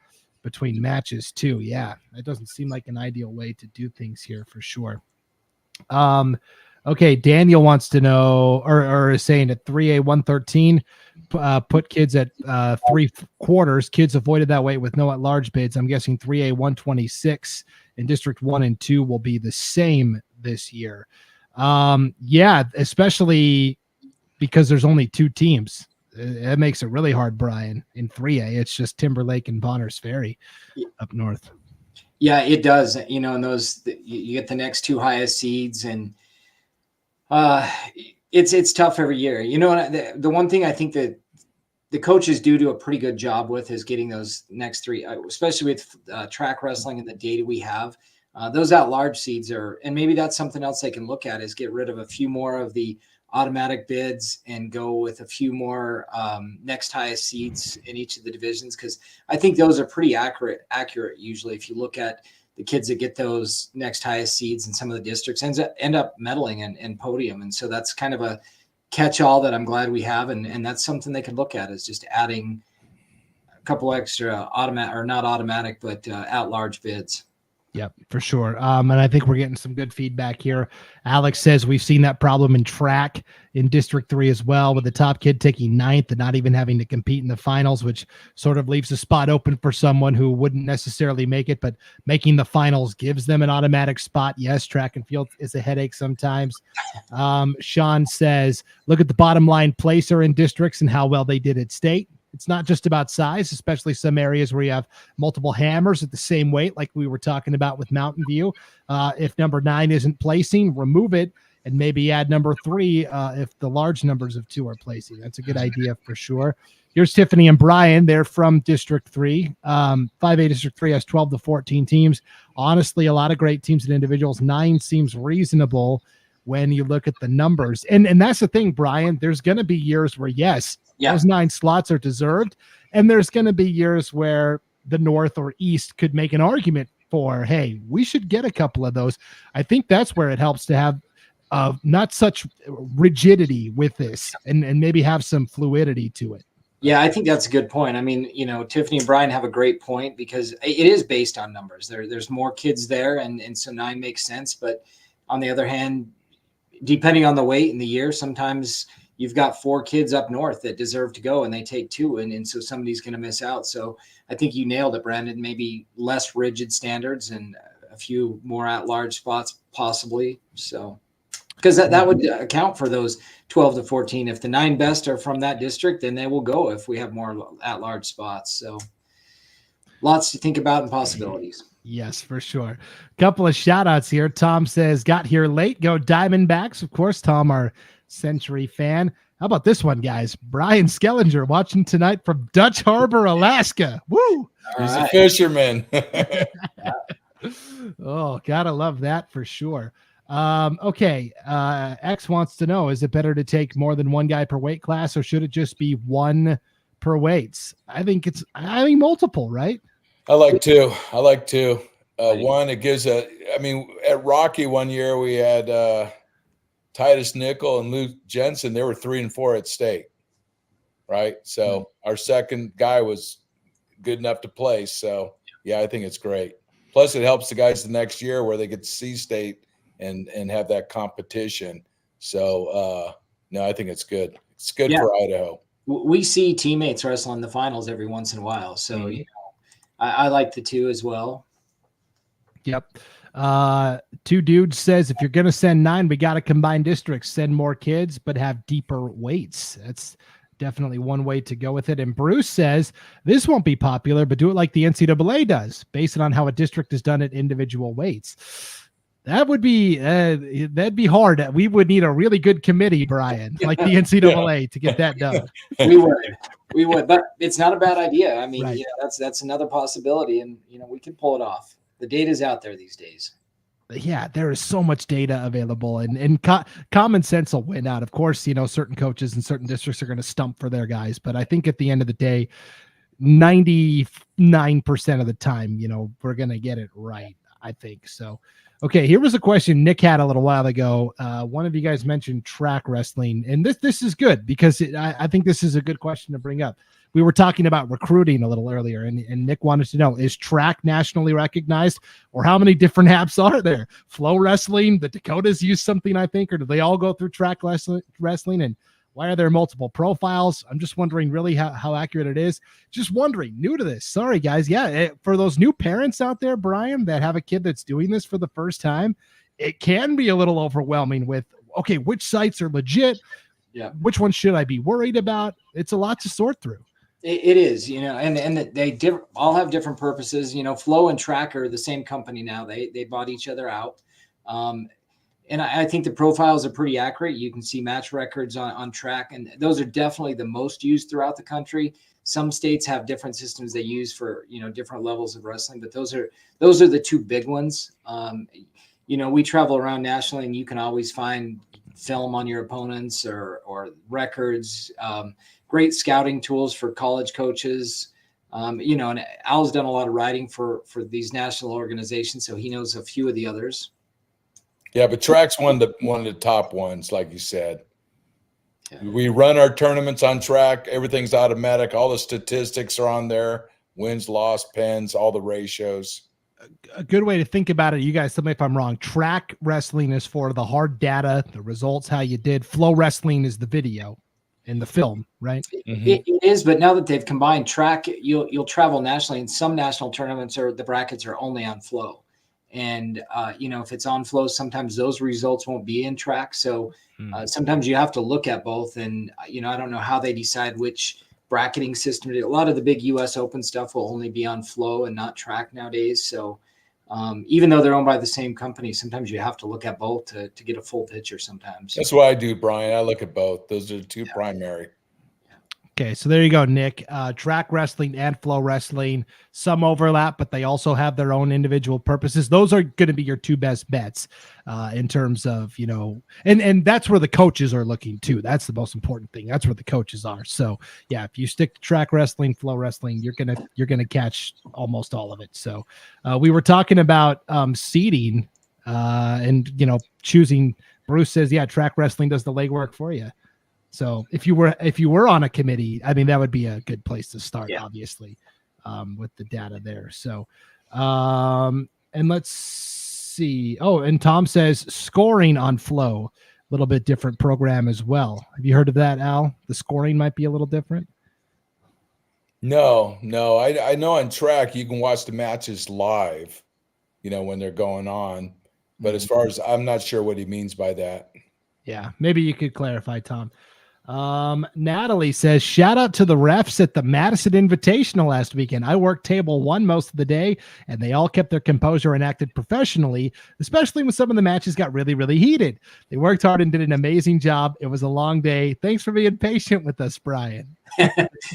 Speaker 2: between matches too. Yeah, that doesn't seem like an ideal way to do things here for sure. Okay, Daniel wants to know, or is saying at 3A 113, put kids at 3 quarters. Kids avoided that weight with no at-large bids. I'm guessing 3A 126 in District 1 and 2 will be the same this year. Yeah, especially because there's only 2 teams. It makes it really hard, Brian. In 3A, it's just Timberlake and Bonners Ferry up north.
Speaker 3: Yeah, it does. You know, and those, you get the next 2 highest seeds, and it's tough every year. You know, the one thing I think that the coaches do a pretty good job with is getting those next 3, especially with track wrestling and the data we have. Those at-large seeds are, and maybe that's something else they can look at, is get rid of a few more of the automatic bids and go with a few more next highest seeds in each of the divisions, because I think those are pretty accurate usually. If you look at the kids that get those next highest seeds in some of the districts, end up medaling in podium. And so that's kind of a catch-all that I'm glad we have, and that's something they can look at, is just adding a couple extra automatic, or not automatic, but at-large bids.
Speaker 2: Yep, for sure. And I think we're getting some good feedback here. Alex says we've seen that problem in track in District 3 as well, with the top kid taking 9th and not even having to compete in the finals, which sort of leaves a spot open for someone who wouldn't necessarily make it, but making the finals gives them an automatic spot. Yes, track and field is a headache sometimes. Sean says, look at the bottom line placer in districts and how well they did at state. It's not just about size, especially some areas where you have multiple hammers at the same weight, like we were talking about with Mountain View. If number 9 isn't placing, remove it and maybe add number 3 if the large numbers of 2 are placing. That's a good idea for sure. Here's Tiffany and Brian. They're from District 3. 5A District 3 has 12 to 14 teams. Honestly, a lot of great teams and individuals. 9 seems reasonable when you look at the numbers. And that's the thing, Brian. There's going to be years where, yes, those 9 slots are deserved. And there's going to be years where the North or East could make an argument for, hey, we should get a couple of those. I think that's where it helps to have not such rigidity with this and maybe have some fluidity to it.
Speaker 3: Yeah, I think that's a good point. I mean, Tiffany and Brian have a great point because it is based on numbers. There's more kids there, and so 9 makes sense. But on the other hand, depending on the weight and the year, sometimes you've got 4 kids up north that deserve to go and they take 2, and so somebody's going to miss out. So I think you nailed it, Brandon. Maybe less rigid standards and a few more at-large spots possibly. So because that would account for those 12 to 14. If the 9 best are from that district, then they will go if we have more at-large spots. So lots to think about and possibilities.
Speaker 2: Yes, for sure. Couple of shout outs here. Tom says, got here late. Go Diamondbacks. Of course, Tom, our Century fan. How about this one, guys? Brian Skellinger watching tonight from Dutch Harbor, Alaska. Woo!
Speaker 4: He's a fisherman.
Speaker 2: Oh, gotta love that for sure. Okay. X wants to know, is it better to take more than 1 guy per weight class, or should it just be 1 per weights? I think multiple, right?
Speaker 4: I like 2. One, it gives at Rocky one year we had Titus Nickel and Luke Jensen. They were 3 and 4 at state, right? So our second guy was good enough to play. So yeah, I think it's great. Plus, it helps the guys the next year where they get to see state and have that competition. So no, I think it's good. It's good for Idaho. We
Speaker 3: see teammates wrestle in the finals every once in a while. So I like the 2 as well.
Speaker 2: Yep. 2 Dudes says, if you're going to send 9, we got to combine districts, send more kids, but have deeper weights. That's definitely one way to go with it. And Bruce says, this won't be popular, but do it like the NCAA does, based on how a district is done at individual weights. That would be, that'd be hard. We would need a really good committee, Brian, like the NCAA to get that done.
Speaker 3: We would, but it's not a bad idea. I mean, right. That's another possibility, and we can pull it off. The data's out there these days.
Speaker 2: Yeah, there is so much data available, and common sense will win out. Of course, certain coaches and certain districts are going to stump for their guys, but I think at the end of the day, 99% of the time, we're going to get it right. I think so. Okay, here was a question Nick had a little while ago. One of you guys mentioned track wrestling, and this is good because I think this is a good question to bring up. We were talking about recruiting a little earlier, and Nick wanted to know, is track nationally recognized, or how many different apps are there? Flow wrestling, the Dakotas use something, I think, or do they all go through track wrestling? And why are there multiple profiles? I'm just wondering really how accurate it is. Just wondering, new to this. Sorry, guys. Yeah, for those new parents out there, Brian, that have a kid that's doing this for the first time, it can be a little overwhelming with, okay, which sites are legit?
Speaker 3: Yeah.
Speaker 2: Which ones should I be worried about? It's a lot to sort through.
Speaker 3: It is, and they all have different purposes. Flow and Track are the same company now. They bought each other out. And I think the profiles are pretty accurate. You can see match records on Track, and those are definitely the most used throughout the country. Some states have different systems they use for, different levels of wrestling, but those are the 2 big ones. We travel around nationally, and you can always find film on your opponents or records. Great scouting tools for college coaches. And Al's done a lot of writing for these national organizations, so he knows a few of the others.
Speaker 4: Yeah, but Track's one of the top ones, like you said. Yeah. We run our tournaments on Track. Everything's automatic. All the statistics are on there. Wins, loss, pens, all the ratios.
Speaker 2: A good way to think about it, you guys tell me if I'm wrong. Track wrestling is for the hard data, the results, how you did. Flow wrestling is the video and the film, right?
Speaker 3: Mm-hmm. It is, but now that they've combined Track, you'll travel nationally, and some national tournaments the brackets are only on Flow. And, if it's on Flow, sometimes those results won't be in Track. So sometimes you have to look at both. And, I don't know how they decide which bracketing system. A lot of the big US Open stuff will only be on flow and not track nowadays. So even though they're owned by the same company, sometimes you have to look at both to get a full picture sometimes.
Speaker 4: That's what I do, Brian. I look at both. Those are the two primary.
Speaker 2: Okay, so there you go, Nick. Track wrestling and flow wrestling, some overlap, but they also have their own individual purposes. Those are going to be your two best bets in terms of, and that's where the coaches are looking too. That's the most important thing. That's where the coaches are. So yeah, if you stick to track wrestling, flow wrestling, you're gonna catch almost all of it. So we were talking about seeding and choosing. Bruce says, yeah, track wrestling does the legwork for you. So if you were on a committee, I mean, that would be a good place to start, obviously, with the data there. So, and let's see. Oh, and Tom says scoring on flow, a little bit different program as well. Have you heard of that, Al? The scoring might be a little different.
Speaker 4: No. I know on track you can watch the matches live, when they're going on. But as far as I'm not sure what he means by that.
Speaker 2: Yeah, maybe you could clarify, Tom. Natalie says, shout out to the refs at the Madison Invitational last weekend. I worked table 1 most of the day, and they all kept their composure and acted professionally, especially when some of the matches got really, really heated. They worked hard and did an amazing job. It was a long day. Thanks for being patient with us, Brian.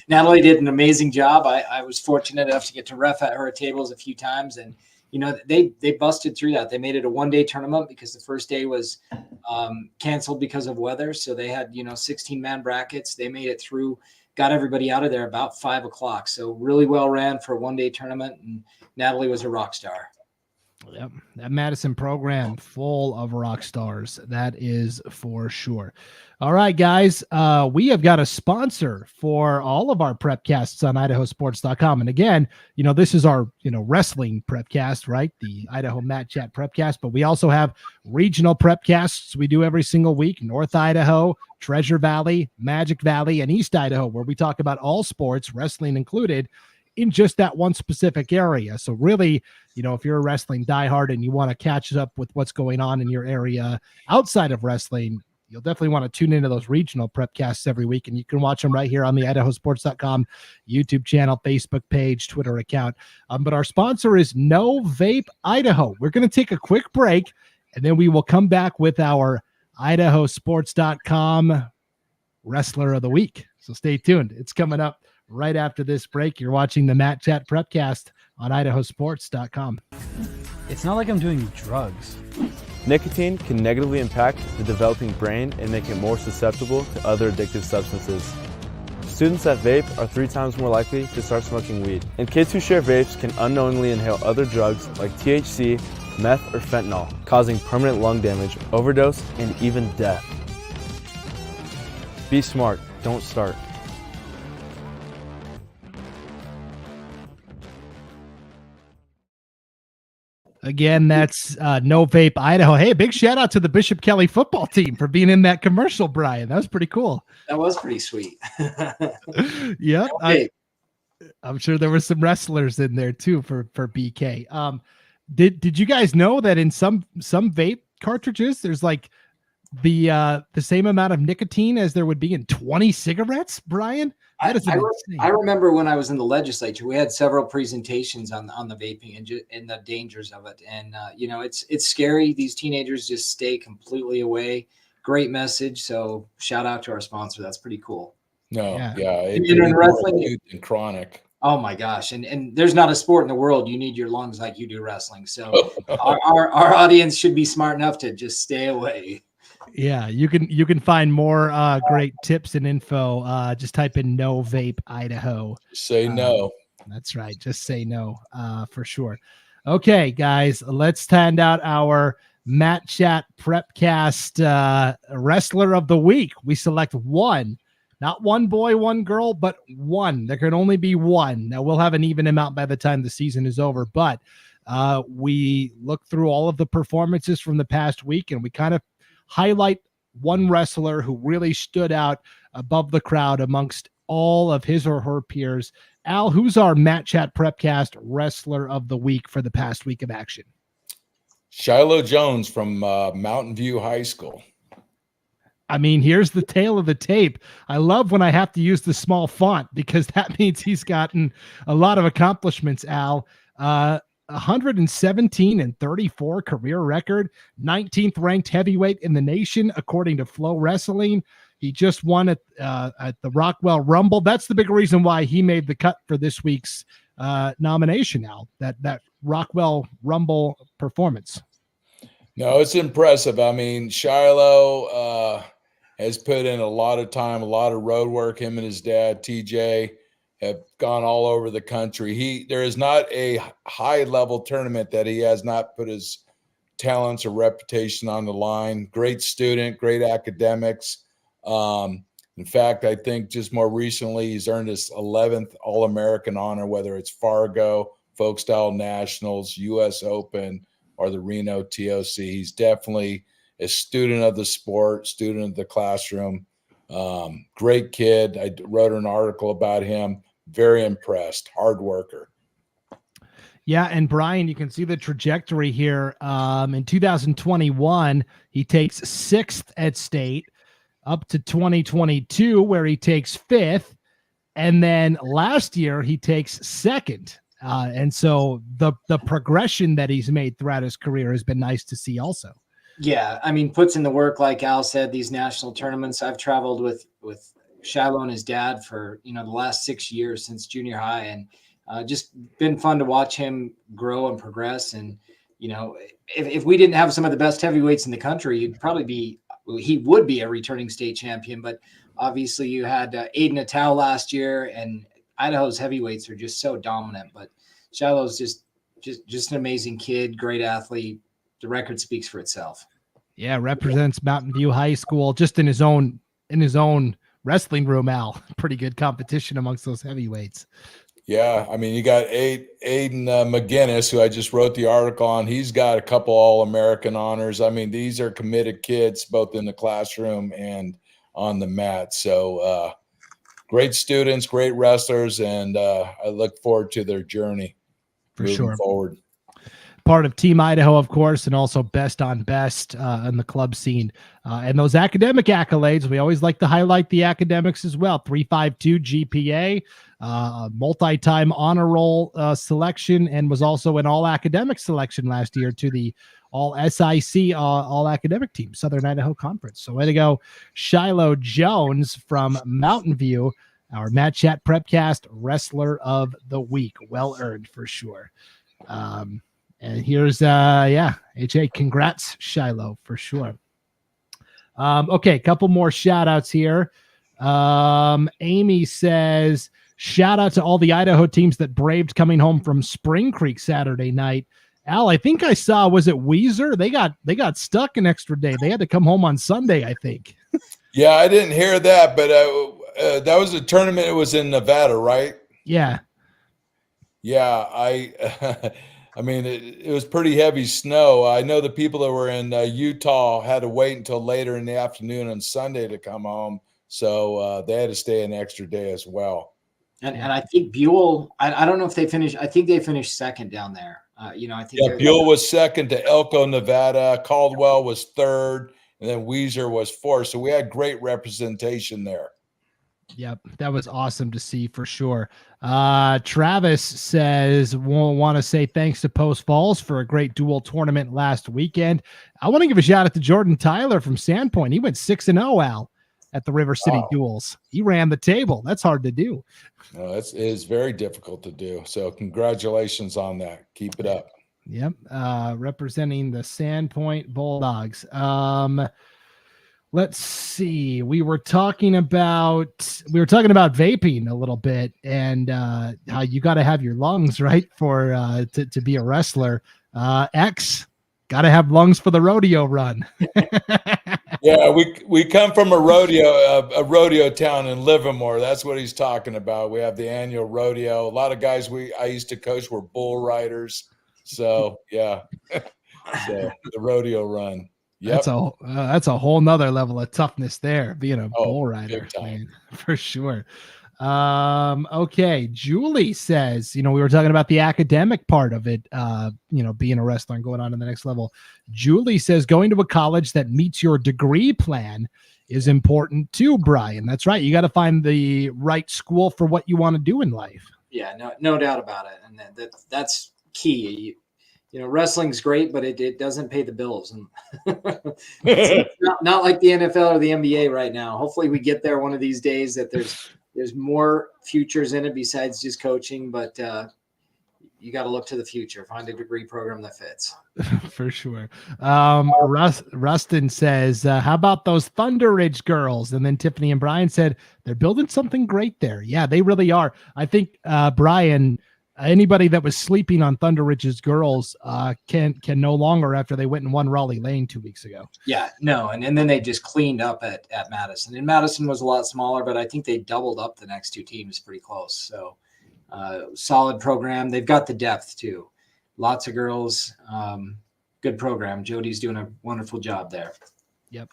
Speaker 3: Natalie did an amazing job. I was fortunate enough to get to ref at her tables a few times, and they busted through that. They made it a 1-day tournament because the first day was canceled because of weather. So they had, 16-man brackets. They made it through, got everybody out of there about 5 o'clock. So really well ran for a 1-day tournament. And Natalie was a rock star.
Speaker 2: Yep. That Madison program full of rock stars. That is for sure. All right, guys. We have got a sponsor for all of our prepcasts on IdahoSports.com. And again, this is our, wrestling prepcast, right? The Idaho Mat Chat prepcast, but we also have regional prepcasts we do every single week. North Idaho, Treasure Valley, Magic Valley, and East Idaho, where we talk about all sports, wrestling included, in just that one specific area. So really, if you're a wrestling diehard and you want to catch up with what's going on in your area outside of wrestling, you'll definitely want to tune into those regional prepcasts every week. And you can watch them right here on the IdahoSports.com YouTube channel, Facebook page, Twitter account. But our sponsor is No Vape Idaho. We're going to take a quick break, and then we will come back with our IdahoSports.com Wrestler of the Week. So stay tuned. It's coming up right after this break. You're watching the Mat Chat Prepcast on IdahoSports.com.
Speaker 5: It's not like I'm doing drugs.
Speaker 6: Nicotine can negatively impact the developing brain and make it more susceptible to other addictive substances. Students that vape are 3 times more likely to start smoking weed. And kids who share vapes can unknowingly inhale other drugs like THC, meth, or fentanyl, causing permanent lung damage, overdose, and even death. Be smart, don't start.
Speaker 2: Again, that's No Vape Idaho. Hey, big shout out to the Bishop Kelly football team for being in that commercial, Brian. That was pretty cool.
Speaker 3: That was pretty sweet.
Speaker 2: Yeah.
Speaker 3: Okay.
Speaker 2: I'm sure there were some wrestlers in there too for BK. Did you guys know that in some vape cartridges, there's like the same amount of nicotine as there would be in 20 cigarettes, Brian?
Speaker 3: I remember when I was in the legislature, we had several presentations on the vaping and the dangers of it. And, it's scary. These teenagers just stay completely away. Great message. So shout out to our sponsor. That's pretty cool.
Speaker 4: Wrestling and chronic.
Speaker 3: Oh my gosh. And there's not a sport in the world you need your lungs like you do wrestling. So our audience should be smart enough to just stay away.
Speaker 2: Yeah, you can find more great tips and info. Just type in No Vape Idaho.
Speaker 4: Say no.
Speaker 2: That's right. Just say no for sure. Okay, guys, let's hand out our Mat Chat Prepcast Wrestler of the Week. We select one, not one boy, one girl, but one. There can only be one. Now, we'll have an even amount by the time the season is over, but we look through all of the performances from the past week, and we kind of highlight one wrestler who really stood out above the crowd amongst all of his or her peers. Al, who's our Mat Chat Prepcast Wrestler of the Week for the past week of action?
Speaker 4: Shiloh Jones from Mountain View High School.
Speaker 2: I mean, here's the tail of the tape. I love when I have to use the small font because that means he's gotten a lot of accomplishments, Al. 117 and 34 career record, 19th ranked heavyweight in the nation, according to Flow Wrestling. He just won at the Rockwell Rumble. That's the big reason why he made the cut for this week's nomination, Al, that Rockwell Rumble performance.
Speaker 4: No, it's impressive. I mean, Shiloh has put in a lot of time, a lot of road work. Him and his dad, TJ, have gone all over the country. There is not a high-level tournament that he has not put his talents or reputation on the line. Great student, great academics. In fact, I think just more recently he's earned his 11th All-American honor, whether it's Fargo, Folk Style Nationals, U.S. Open, or the Reno TOC. He's definitely a student of the sport, student of the classroom. Great kid. I wrote an article about him. Very impressed. Hard worker.
Speaker 2: Yeah, and Brian, you can see the trajectory here. In 2021, he takes 6th at state, up to 2022, where he takes 5th. And then last year, he takes 2nd. And so the progression that he's made throughout his career has been nice to see also.
Speaker 3: Yeah, I mean, puts in the work, like Al said, these national tournaments. I've traveled with Shiloh and his dad for, the last 6 years since junior high, and just been fun to watch him grow and progress. And, if we didn't have some of the best heavyweights in the country, he would be a returning state champion. But obviously you had Aiden Atau last year, and Idaho's heavyweights are just so dominant. But Shiloh's just an amazing kid, great athlete. The record speaks for itself.
Speaker 2: Yeah, represents Mountain View High School just in his own wrestling room, Al. Pretty good competition amongst those heavyweights.
Speaker 4: Yeah, I mean, you got Aiden McGinnis, who I just wrote the article on. He's got a couple All-American honors. I mean, these are committed kids, both in the classroom and on the mat. So great students, great wrestlers, and I look forward to their journey moving forward.
Speaker 2: Part of Team Idaho, of course, and also best on best in the club scene. And those academic accolades, we always like to highlight the academics as well. 3.52 GPA, multi-time honor roll selection, and was also an all-academic selection last year to the all-SIC all-academic team, Southern Idaho Conference. So way to go, Shiloh Jones from Mountain View, our Matt Chat Prepcast Wrestler of the Week. Well earned for sure. And here's, HA, congrats, Shiloh, for sure. Okay, a couple more shout-outs here. Amy says, shout out to all the Idaho teams that braved coming home from Spring Creek Saturday night. Al, I think I saw, was it Weezer? They got stuck an extra day. They had to come home on Sunday, I think.
Speaker 4: Yeah, I didn't hear that, but that was a tournament. It was in Nevada, right?
Speaker 2: Yeah.
Speaker 4: Yeah, I mean, it was pretty heavy snow. I know the people that were in Utah had to wait until later in the afternoon on Sunday to come home. So they had to stay an extra day as well.
Speaker 3: And I think Buell, I don't know if they finished. I think they finished second down there. I think
Speaker 4: Buell was second to Elko, Nevada. Caldwell was third, and then Weezer was fourth. So we had great representation there.
Speaker 2: Yep, that was awesome to see for sure. Travis says, we'll want to say thanks to Post Falls for a great dual tournament last weekend. I want to give a shout out to Jordan Tyler from Sandpoint. He went 6-0, Al, at the River City Duels. He ran the table. That's hard to do.
Speaker 4: No, it is very difficult to do. So congratulations on that. Keep it up.
Speaker 2: Yep. Representing the Sandpoint Bulldogs. Let's see. We were talking about vaping a little bit, and how you got to have your lungs right for to be a wrestler. X got to have lungs for the rodeo run.
Speaker 4: Yeah, we come from a rodeo town in Livermore. That's what he's talking about. We have the annual rodeo. A lot of guys I used to coach were bull riders. So yeah, so the rodeo run. Yep.
Speaker 2: That's a whole nother level of toughness there, being a bull rider,
Speaker 4: man,
Speaker 2: for sure. Okay. Julie says, we were talking about the academic part of it, being a wrestler and going on to the next level. Julie says, going to a college that meets your degree plan is important too, Brian. That's right. You got to find the right school for what you want to do in life.
Speaker 3: Yeah, no doubt about it. And that's key. Wrestling's great, but it doesn't pay the bills. And it's not like the NFL or the NBA right now. Hopefully we get there one of these days, that there's more futures in it besides just coaching, but you got to look to the future, find a degree program that fits.
Speaker 2: For sure. Rustin says, how about those Thunder Ridge girls? And then Tiffany and Brian said, they're building something great there. Yeah, they really are. I think, Brian, anybody that was sleeping on Thunder Ridge's girls can no longer, after they went and won Raleigh Lane 2 weeks ago.
Speaker 3: Yeah, no. And then they just cleaned up at Madison. And Madison was a lot smaller, but I think they doubled up the next two teams pretty close. So solid program. They've got the depth too. Lots of girls. Good program. Jody's doing a wonderful job there.
Speaker 2: Yep.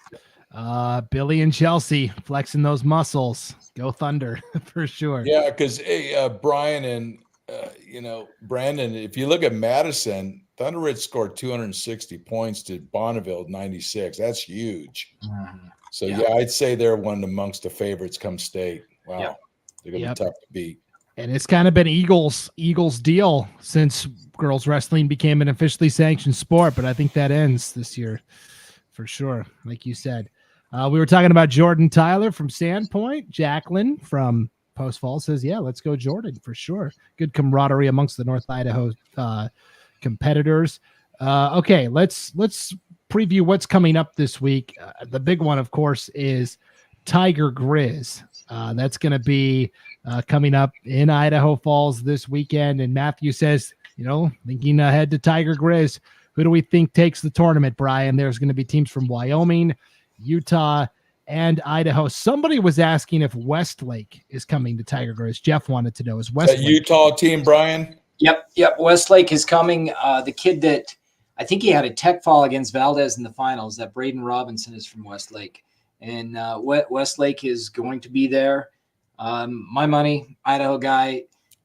Speaker 2: Billy and Chelsea flexing those muscles. Go Thunder for sure.
Speaker 4: Yeah, because Brian and Brandon, if you look at Madison, Thunder Ridge scored 260 points to Bonneville 96. That's huge. So yeah, I'd say they're one amongst the favorites come state. Wow, they're gonna be tough to beat.
Speaker 2: And it's kind of been Eagles deal since girls wrestling became an officially sanctioned sport, but I think that ends this year for sure. Like you said, we were talking about Jordan Tyler from Sandpoint. Jacqueline from Post Falls says, yeah, let's go Jordan for sure. Good camaraderie amongst the North Idaho competitors. Okay, let's preview what's coming up this week. The big one, of course, is Tiger Grizz. That's going to be coming up in Idaho Falls this weekend. And Matthew says, thinking ahead to Tiger Grizz, who do we think takes the tournament, Brian? There's going to be teams from Wyoming, Utah, and Idaho. Somebody was asking if Westlake is coming to Tiger Grizz. Jeff wanted to know, is Westlake
Speaker 4: that Utah team, Brian?
Speaker 3: Yep. Westlake is coming. The kid that I think he had a tech fall against Valdez in the finals, that Braden Robinson, is from Westlake. And Westlake is going to be there. My money, Idaho guy.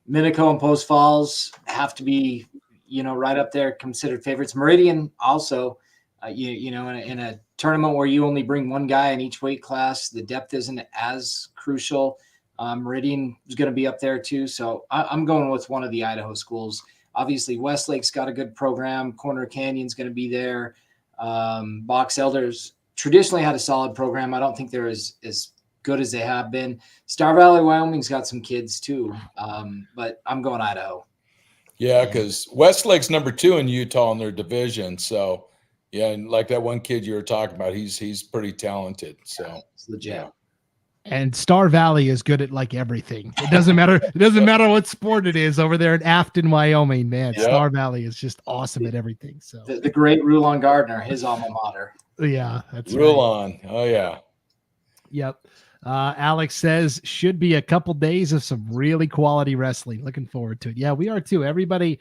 Speaker 3: Minico and Post Falls have to be, right up there, considered favorites. Meridian also, in a tournament where you only bring one guy in each weight class, the depth isn't as crucial. Meridian is going to be up there too. So I'm going with one of the Idaho schools. Obviously, Westlake's got a good program. Corner Canyon's going to be there. Box Elders traditionally had a solid program. I don't think they're as good as they have been. Star Valley, Wyoming's got some kids too. But I'm going Idaho.
Speaker 4: Yeah, because Westlake's number 2 in Utah in their division. So, yeah, and like that one kid you were talking about, he's pretty talented. So
Speaker 3: it's legit.
Speaker 4: Yeah.
Speaker 2: And Star Valley is good at like everything. It doesn't matter. It doesn't matter what sport it is over there in Afton, Wyoming, man. Yep. Star Valley is just awesome at everything. So
Speaker 3: the great Rulon Gardner, his alma mater.
Speaker 2: Yeah, that's
Speaker 4: Rulon.
Speaker 2: Right.
Speaker 4: Oh yeah.
Speaker 2: Yep. Alex says should be a couple days of some really quality wrestling. Looking forward to it. Yeah, we are too. Everybody,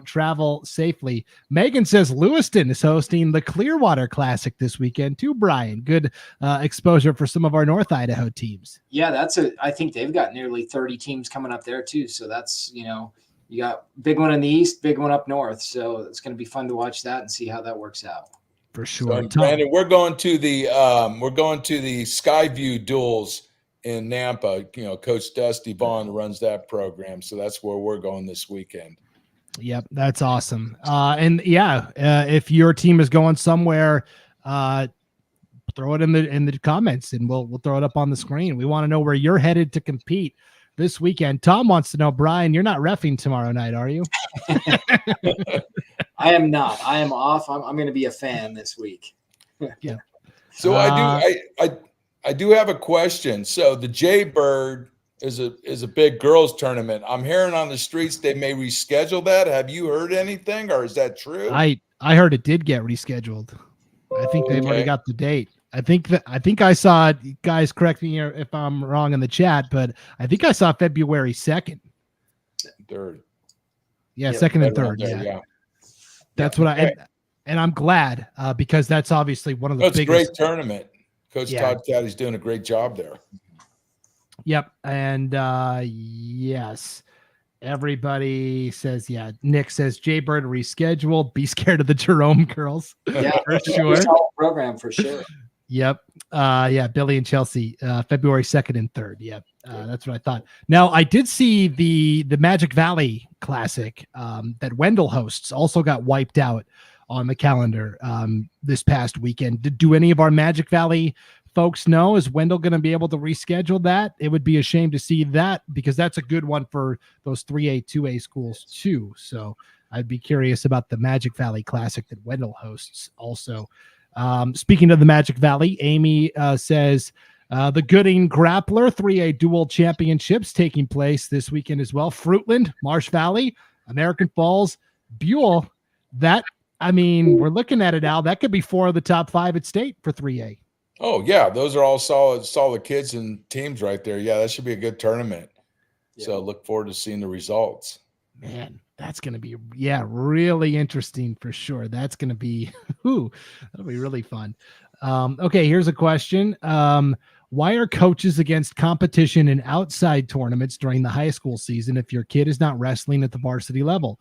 Speaker 2: travel safely. Megan says Lewiston is hosting the Clearwater Classic this weekend too, Brian. Good exposure for some of our North Idaho teams.
Speaker 3: Yeah, I think they've got nearly 30 teams coming up there too. So that's, you got big one in the east, big one up north. So it's going to be fun to watch that and see how that works out.
Speaker 2: For sure.
Speaker 4: So, Brandon, we're going to the Skyview duels in Nampa. Coach Dusty Vaughn runs that program, so that's where we're going this weekend.
Speaker 2: Yep, that's awesome. If your team is going somewhere, throw it in the comments, and we'll throw it up on the screen. We want to know where you're headed to compete this weekend. Tom wants to know, Brian, you're not reffing tomorrow night, are you?
Speaker 3: I am not. I am off. I'm going to be a fan this week.
Speaker 2: Yeah.
Speaker 4: So I do have a question. So the Jaybird is a big girls tournament. I'm hearing on the streets they may reschedule that. Have you heard anything, or is that true?
Speaker 2: I heard it did get rescheduled. I think they've already got the date. I think I saw, guys, correct me if I'm wrong in the chat, but I think I saw February 2nd.
Speaker 4: 3rd.
Speaker 2: Yeah, 2nd and 3rd. Yeah. That's what and I'm glad because that's obviously one of the biggest.
Speaker 4: Great tournament. Coach Todd Caddy's doing a great job there.
Speaker 2: Yep. And yes, everybody says, Nick says Jaybird reschedule. Be scared of the Jerome girls.
Speaker 3: Yeah,
Speaker 2: for sure.
Speaker 3: Program for sure.
Speaker 2: Yep. Yeah, Billy and Chelsea, February 2nd and 3rd. Yep. That's what I thought. Now, I did see the Magic Valley Classic that Wendell hosts also got wiped out on the calendar this past weekend. Do any of our Magic Valley folks know? Is Wendell going to be able to reschedule that? It would be a shame to see that because that's a good one for those 3A, 2A schools too. So I'd be curious about the Magic Valley Classic that Wendell hosts also. Speaking of the Magic Valley, Amy says the Gooding Grappler 3A Dual Championships taking place this weekend as well. Fruitland, Marsh Valley, American Falls, Buell. That, I mean, we're looking at it, Al. That could be 4 of the top 5 at state for 3A.
Speaker 4: Oh, yeah. Those are all solid kids and teams right there. Yeah, that should be a good tournament. Yeah. So look forward to seeing the results.
Speaker 2: Man, that's going to be, really interesting for sure. That's going to be, that'll be really fun. Okay, here's a question. Why are coaches against competition in outside tournaments during the high school season if your kid is not wrestling at the varsity level?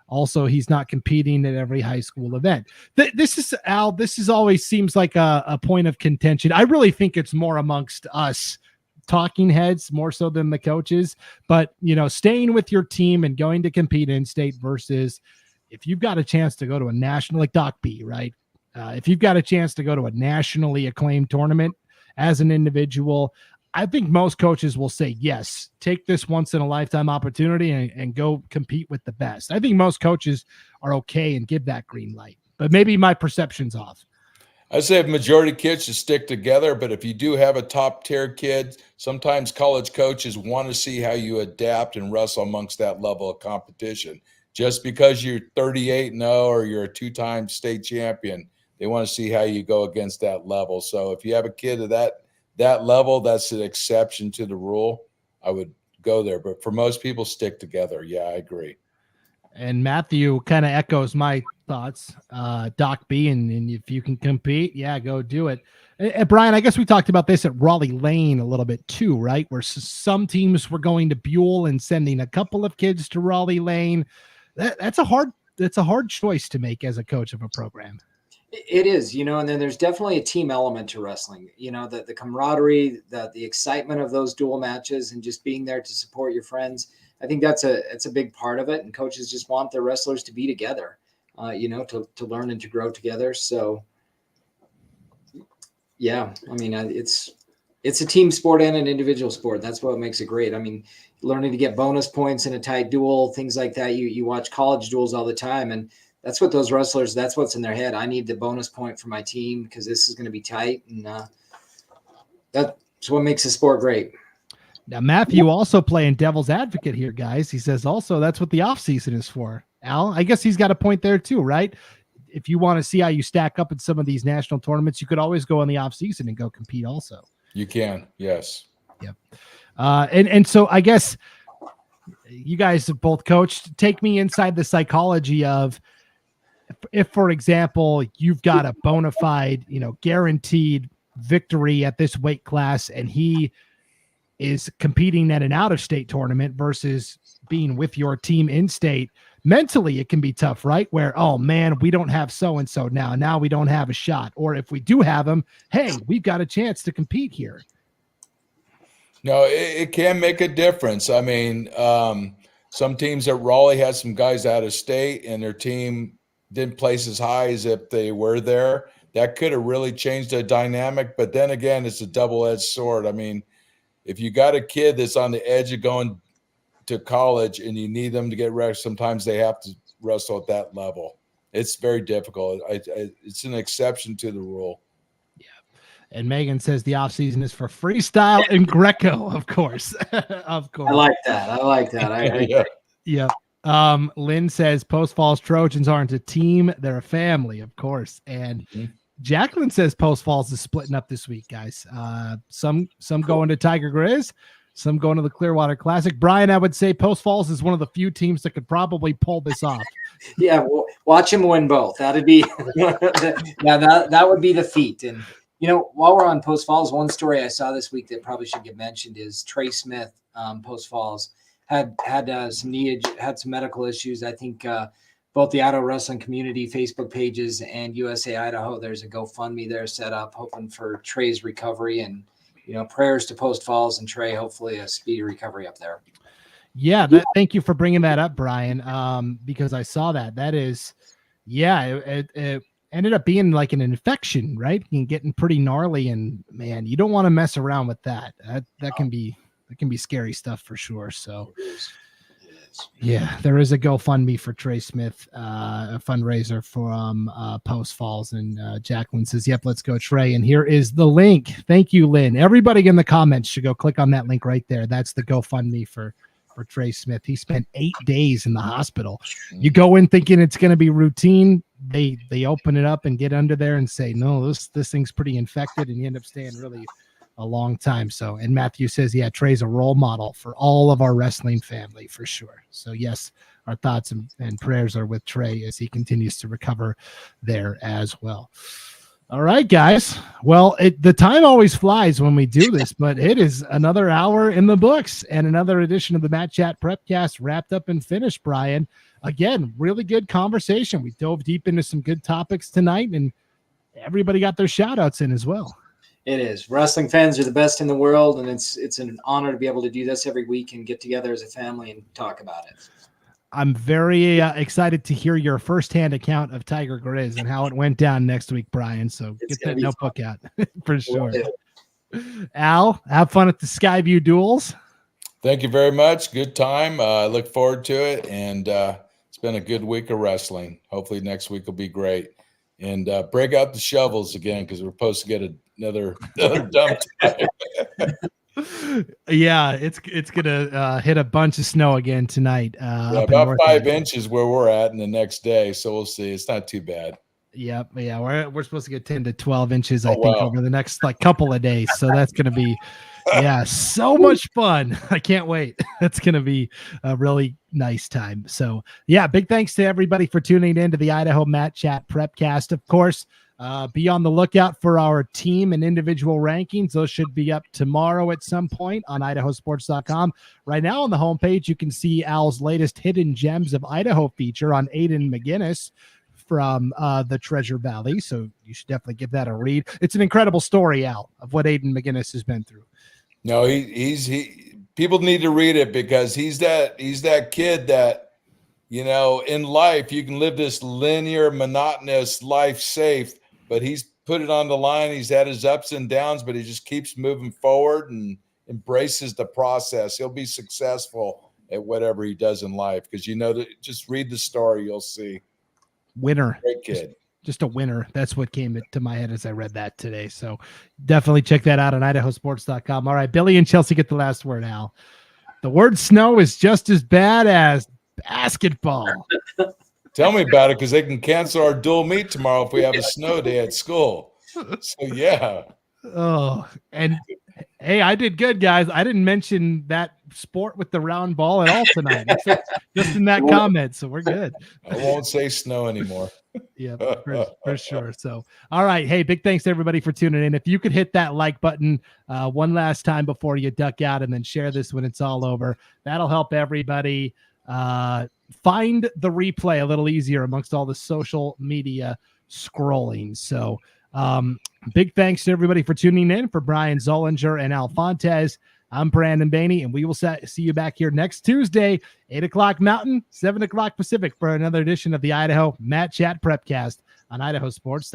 Speaker 2: Also, he's not competing at every high school event. This is, Al, always seems like a point of contention. I really think it's more amongst us talking heads more so than the coaches, but staying with your team and going to compete in state versus if you've got a chance to go to a national, like Doc B, right? If you've got a chance to go to a nationally acclaimed tournament as an individual, I think most coaches will say, yes, take this once in a lifetime opportunity and go compete with the best. I think most coaches are okay and give that green light, but maybe my perception's off.
Speaker 4: I say majority kids should stick together, but if you do have a top tier kid, sometimes college coaches want to see how you adapt and wrestle amongst that level of competition. Just because you're 38-0 or you're a 2-time state champion, they want to see how you go against that level. So if you have a kid of that level, that's an exception to the rule. I would go there, but for most people, stick together. Yeah, I agree.
Speaker 2: And Matthew kind of echoes my thoughts, Doc B, and if you can compete, go do it. And Brian, I guess we talked about this at Raleigh Lane a little bit too, right? Where some teams were going to Buell and sending a couple of kids to Raleigh Lane. That's a hard choice to make as a coach of a program.
Speaker 3: It is, and then there's definitely a team element to wrestling, the camaraderie, the excitement of those dual matches and just being there to support your friends. I think it's a big part of it. And coaches just want their wrestlers to be together, to learn and to grow together. So yeah, I mean, it's a team sport and an individual sport. That's what makes it great. I mean, learning to get bonus points in a tight duel, things like that. You watch college duels all the time, and that's what those wrestlers, that's what's in their head. I need the bonus point for my team because this is going to be tight. And that's what makes the sport great.
Speaker 2: Now, Matthew also playing devil's advocate here, guys. He says also that's what the offseason is for. Al, I guess he's got a point there too, right? If you want to see how you stack up in some of these national tournaments, you could always go in the offseason and go compete also.
Speaker 4: You can, yes.
Speaker 2: Yep. And so I guess you guys have both coached. Take me inside the psychology of if, for example, you've got a bona fide, guaranteed victory at this weight class and he is competing at an out-of-state tournament versus being with your team in state. Mentally, it can be tough, right? Where, oh man, we don't have so-and-so now we don't have a shot. Or if we do have them, hey, we've got a chance to compete here.
Speaker 4: No, it can make a difference. I mean, some teams at Raleigh had some guys out of state and their team didn't place as high as if they were there. That could have really changed the dynamic. But then again, it's a double-edged sword. I mean, if you got a kid that's on the edge of going to college and you need them to get rest, sometimes they have to wrestle at that level. It's very difficult. It's an exception to the rule.
Speaker 2: Yeah. And Megan says the offseason is for freestyle and Greco, of course. Of course.
Speaker 3: I like that.
Speaker 2: Yeah. Lynn says Post Falls Trojans aren't a team, they're a family, of course. And Jacqueline says Post Falls is splitting up this week, guys. Some going to Tiger Grizz, some going to the Clearwater Classic. Brian, I would say Post Falls is one of the few teams that could probably pull this off.
Speaker 3: Yeah, well, watch him win both. That'd be that would be the feat. And while we're on Post Falls, one story I saw this week that probably should get mentioned is Trey Smith, Post Falls, had some medical issues. I think both the Idaho Wrestling Community Facebook pages and USA Idaho. There's a GoFundMe there set up, hoping for Trey's recovery, and prayers to Post Falls and Trey. Hopefully, a speedy recovery up there.
Speaker 2: Yeah, thank you for bringing that up, Brian. Because I saw that. That is, it ended up being like an infection, right? And getting pretty gnarly, and man, you don't want to mess around with that. That can be scary stuff for sure. So, yeah, there is a GoFundMe for Trey Smith, a fundraiser from Post Falls, and Jacqueline says, "Yep, let's go, Trey." And here is the link. Thank you, Lynn. Everybody in the comments should go click on that link right there. That's the GoFundMe for Trey Smith. He spent 8 days in the hospital. You go in thinking it's going to be routine. They open it up and get under there and say, no, this thing's pretty infected, and you end up staying really a long time. So, and Matthew says, yeah, Trey's a role model for all of our wrestling family for sure. So yes, our thoughts and prayers are with Trey as he continues to recover there as well. All right, guys. Well, the time always flies when we do this, but it is another hour in the books and another edition of the Matt Chat Prepcast wrapped up and finished, Brian. Again, really good conversation. We dove deep into some good topics tonight, and everybody got their shout outs in as well.
Speaker 3: It is. Wrestling fans are the best in the world, and it's an honor to be able to do this every week and get together as a family and talk about it.
Speaker 2: I'm very excited to hear your firsthand account of Tiger Grizz and how it went down next week, Brian. So get that notebook out for sure. Al, have fun at the Skyview Duels.
Speaker 4: Thank you very much. Good time. I look forward to it. And it's been a good week of wrestling. Hopefully next week will be great. And break out the shovels again, because we're supposed to get another dump time.
Speaker 2: Yeah, it's gonna hit a bunch of snow again tonight.
Speaker 4: About 5 inches where we're at in the next day, so we'll see. It's not too bad.
Speaker 2: Yeah, we're supposed to get 10 to 12 inches, I think, over the next couple of days. So that's gonna be so much fun. I can't wait. That's gonna be a really nice time. So yeah, big thanks to everybody for tuning in to the Idaho Matt Chat Prepcast. Of course, be on the lookout for our team and individual rankings. Those should be up tomorrow at some point on IdahoSports.com. Right now on the homepage, you can see Al's latest Hidden Gems of Idaho feature on Aiden McGinnis from the Treasure Valley. So you should definitely give that a read. It's an incredible story, Al, of what Aiden McGinnis has been through.
Speaker 4: No, people need to read it, because he's that kid that, in life, you can live this linear, monotonous life safe, but he's put it on the line. He's had his ups and downs, but he just keeps moving forward and embraces the process. He'll be successful at whatever he does in life, because just read the story, you'll see.
Speaker 2: Winner.
Speaker 4: Great kid.
Speaker 2: Just a winner. That's what came to my head as I read that today. So definitely check that out on IdahoSports.com. All right, Billy and Chelsea get the last word, Al. The word snow is just as bad as basketball.
Speaker 4: Tell me about it, because they can cancel our dual meet tomorrow if we have a snow day at school. So, yeah.
Speaker 2: Oh, and hey, I did good, guys. I didn't mention that sport with the round ball at all tonight. Just in that comment, so we're good.
Speaker 4: I won't say snow anymore.
Speaker 2: Yeah, for sure. So, all right. Hey, big thanks to everybody for tuning in. If you could hit that like button one last time before you duck out, and then share this when it's all over, that'll help everybody find the replay a little easier amongst all the social media scrolling. So big thanks to everybody for tuning in. For Brian Zollinger and Al Fontes, I'm Brandon Bainey, and we will see you back here next Tuesday, 8 o'clock Mountain, 7 o'clock Pacific, for another edition of the Idaho Matt Chat Prepcast on Idaho Sports.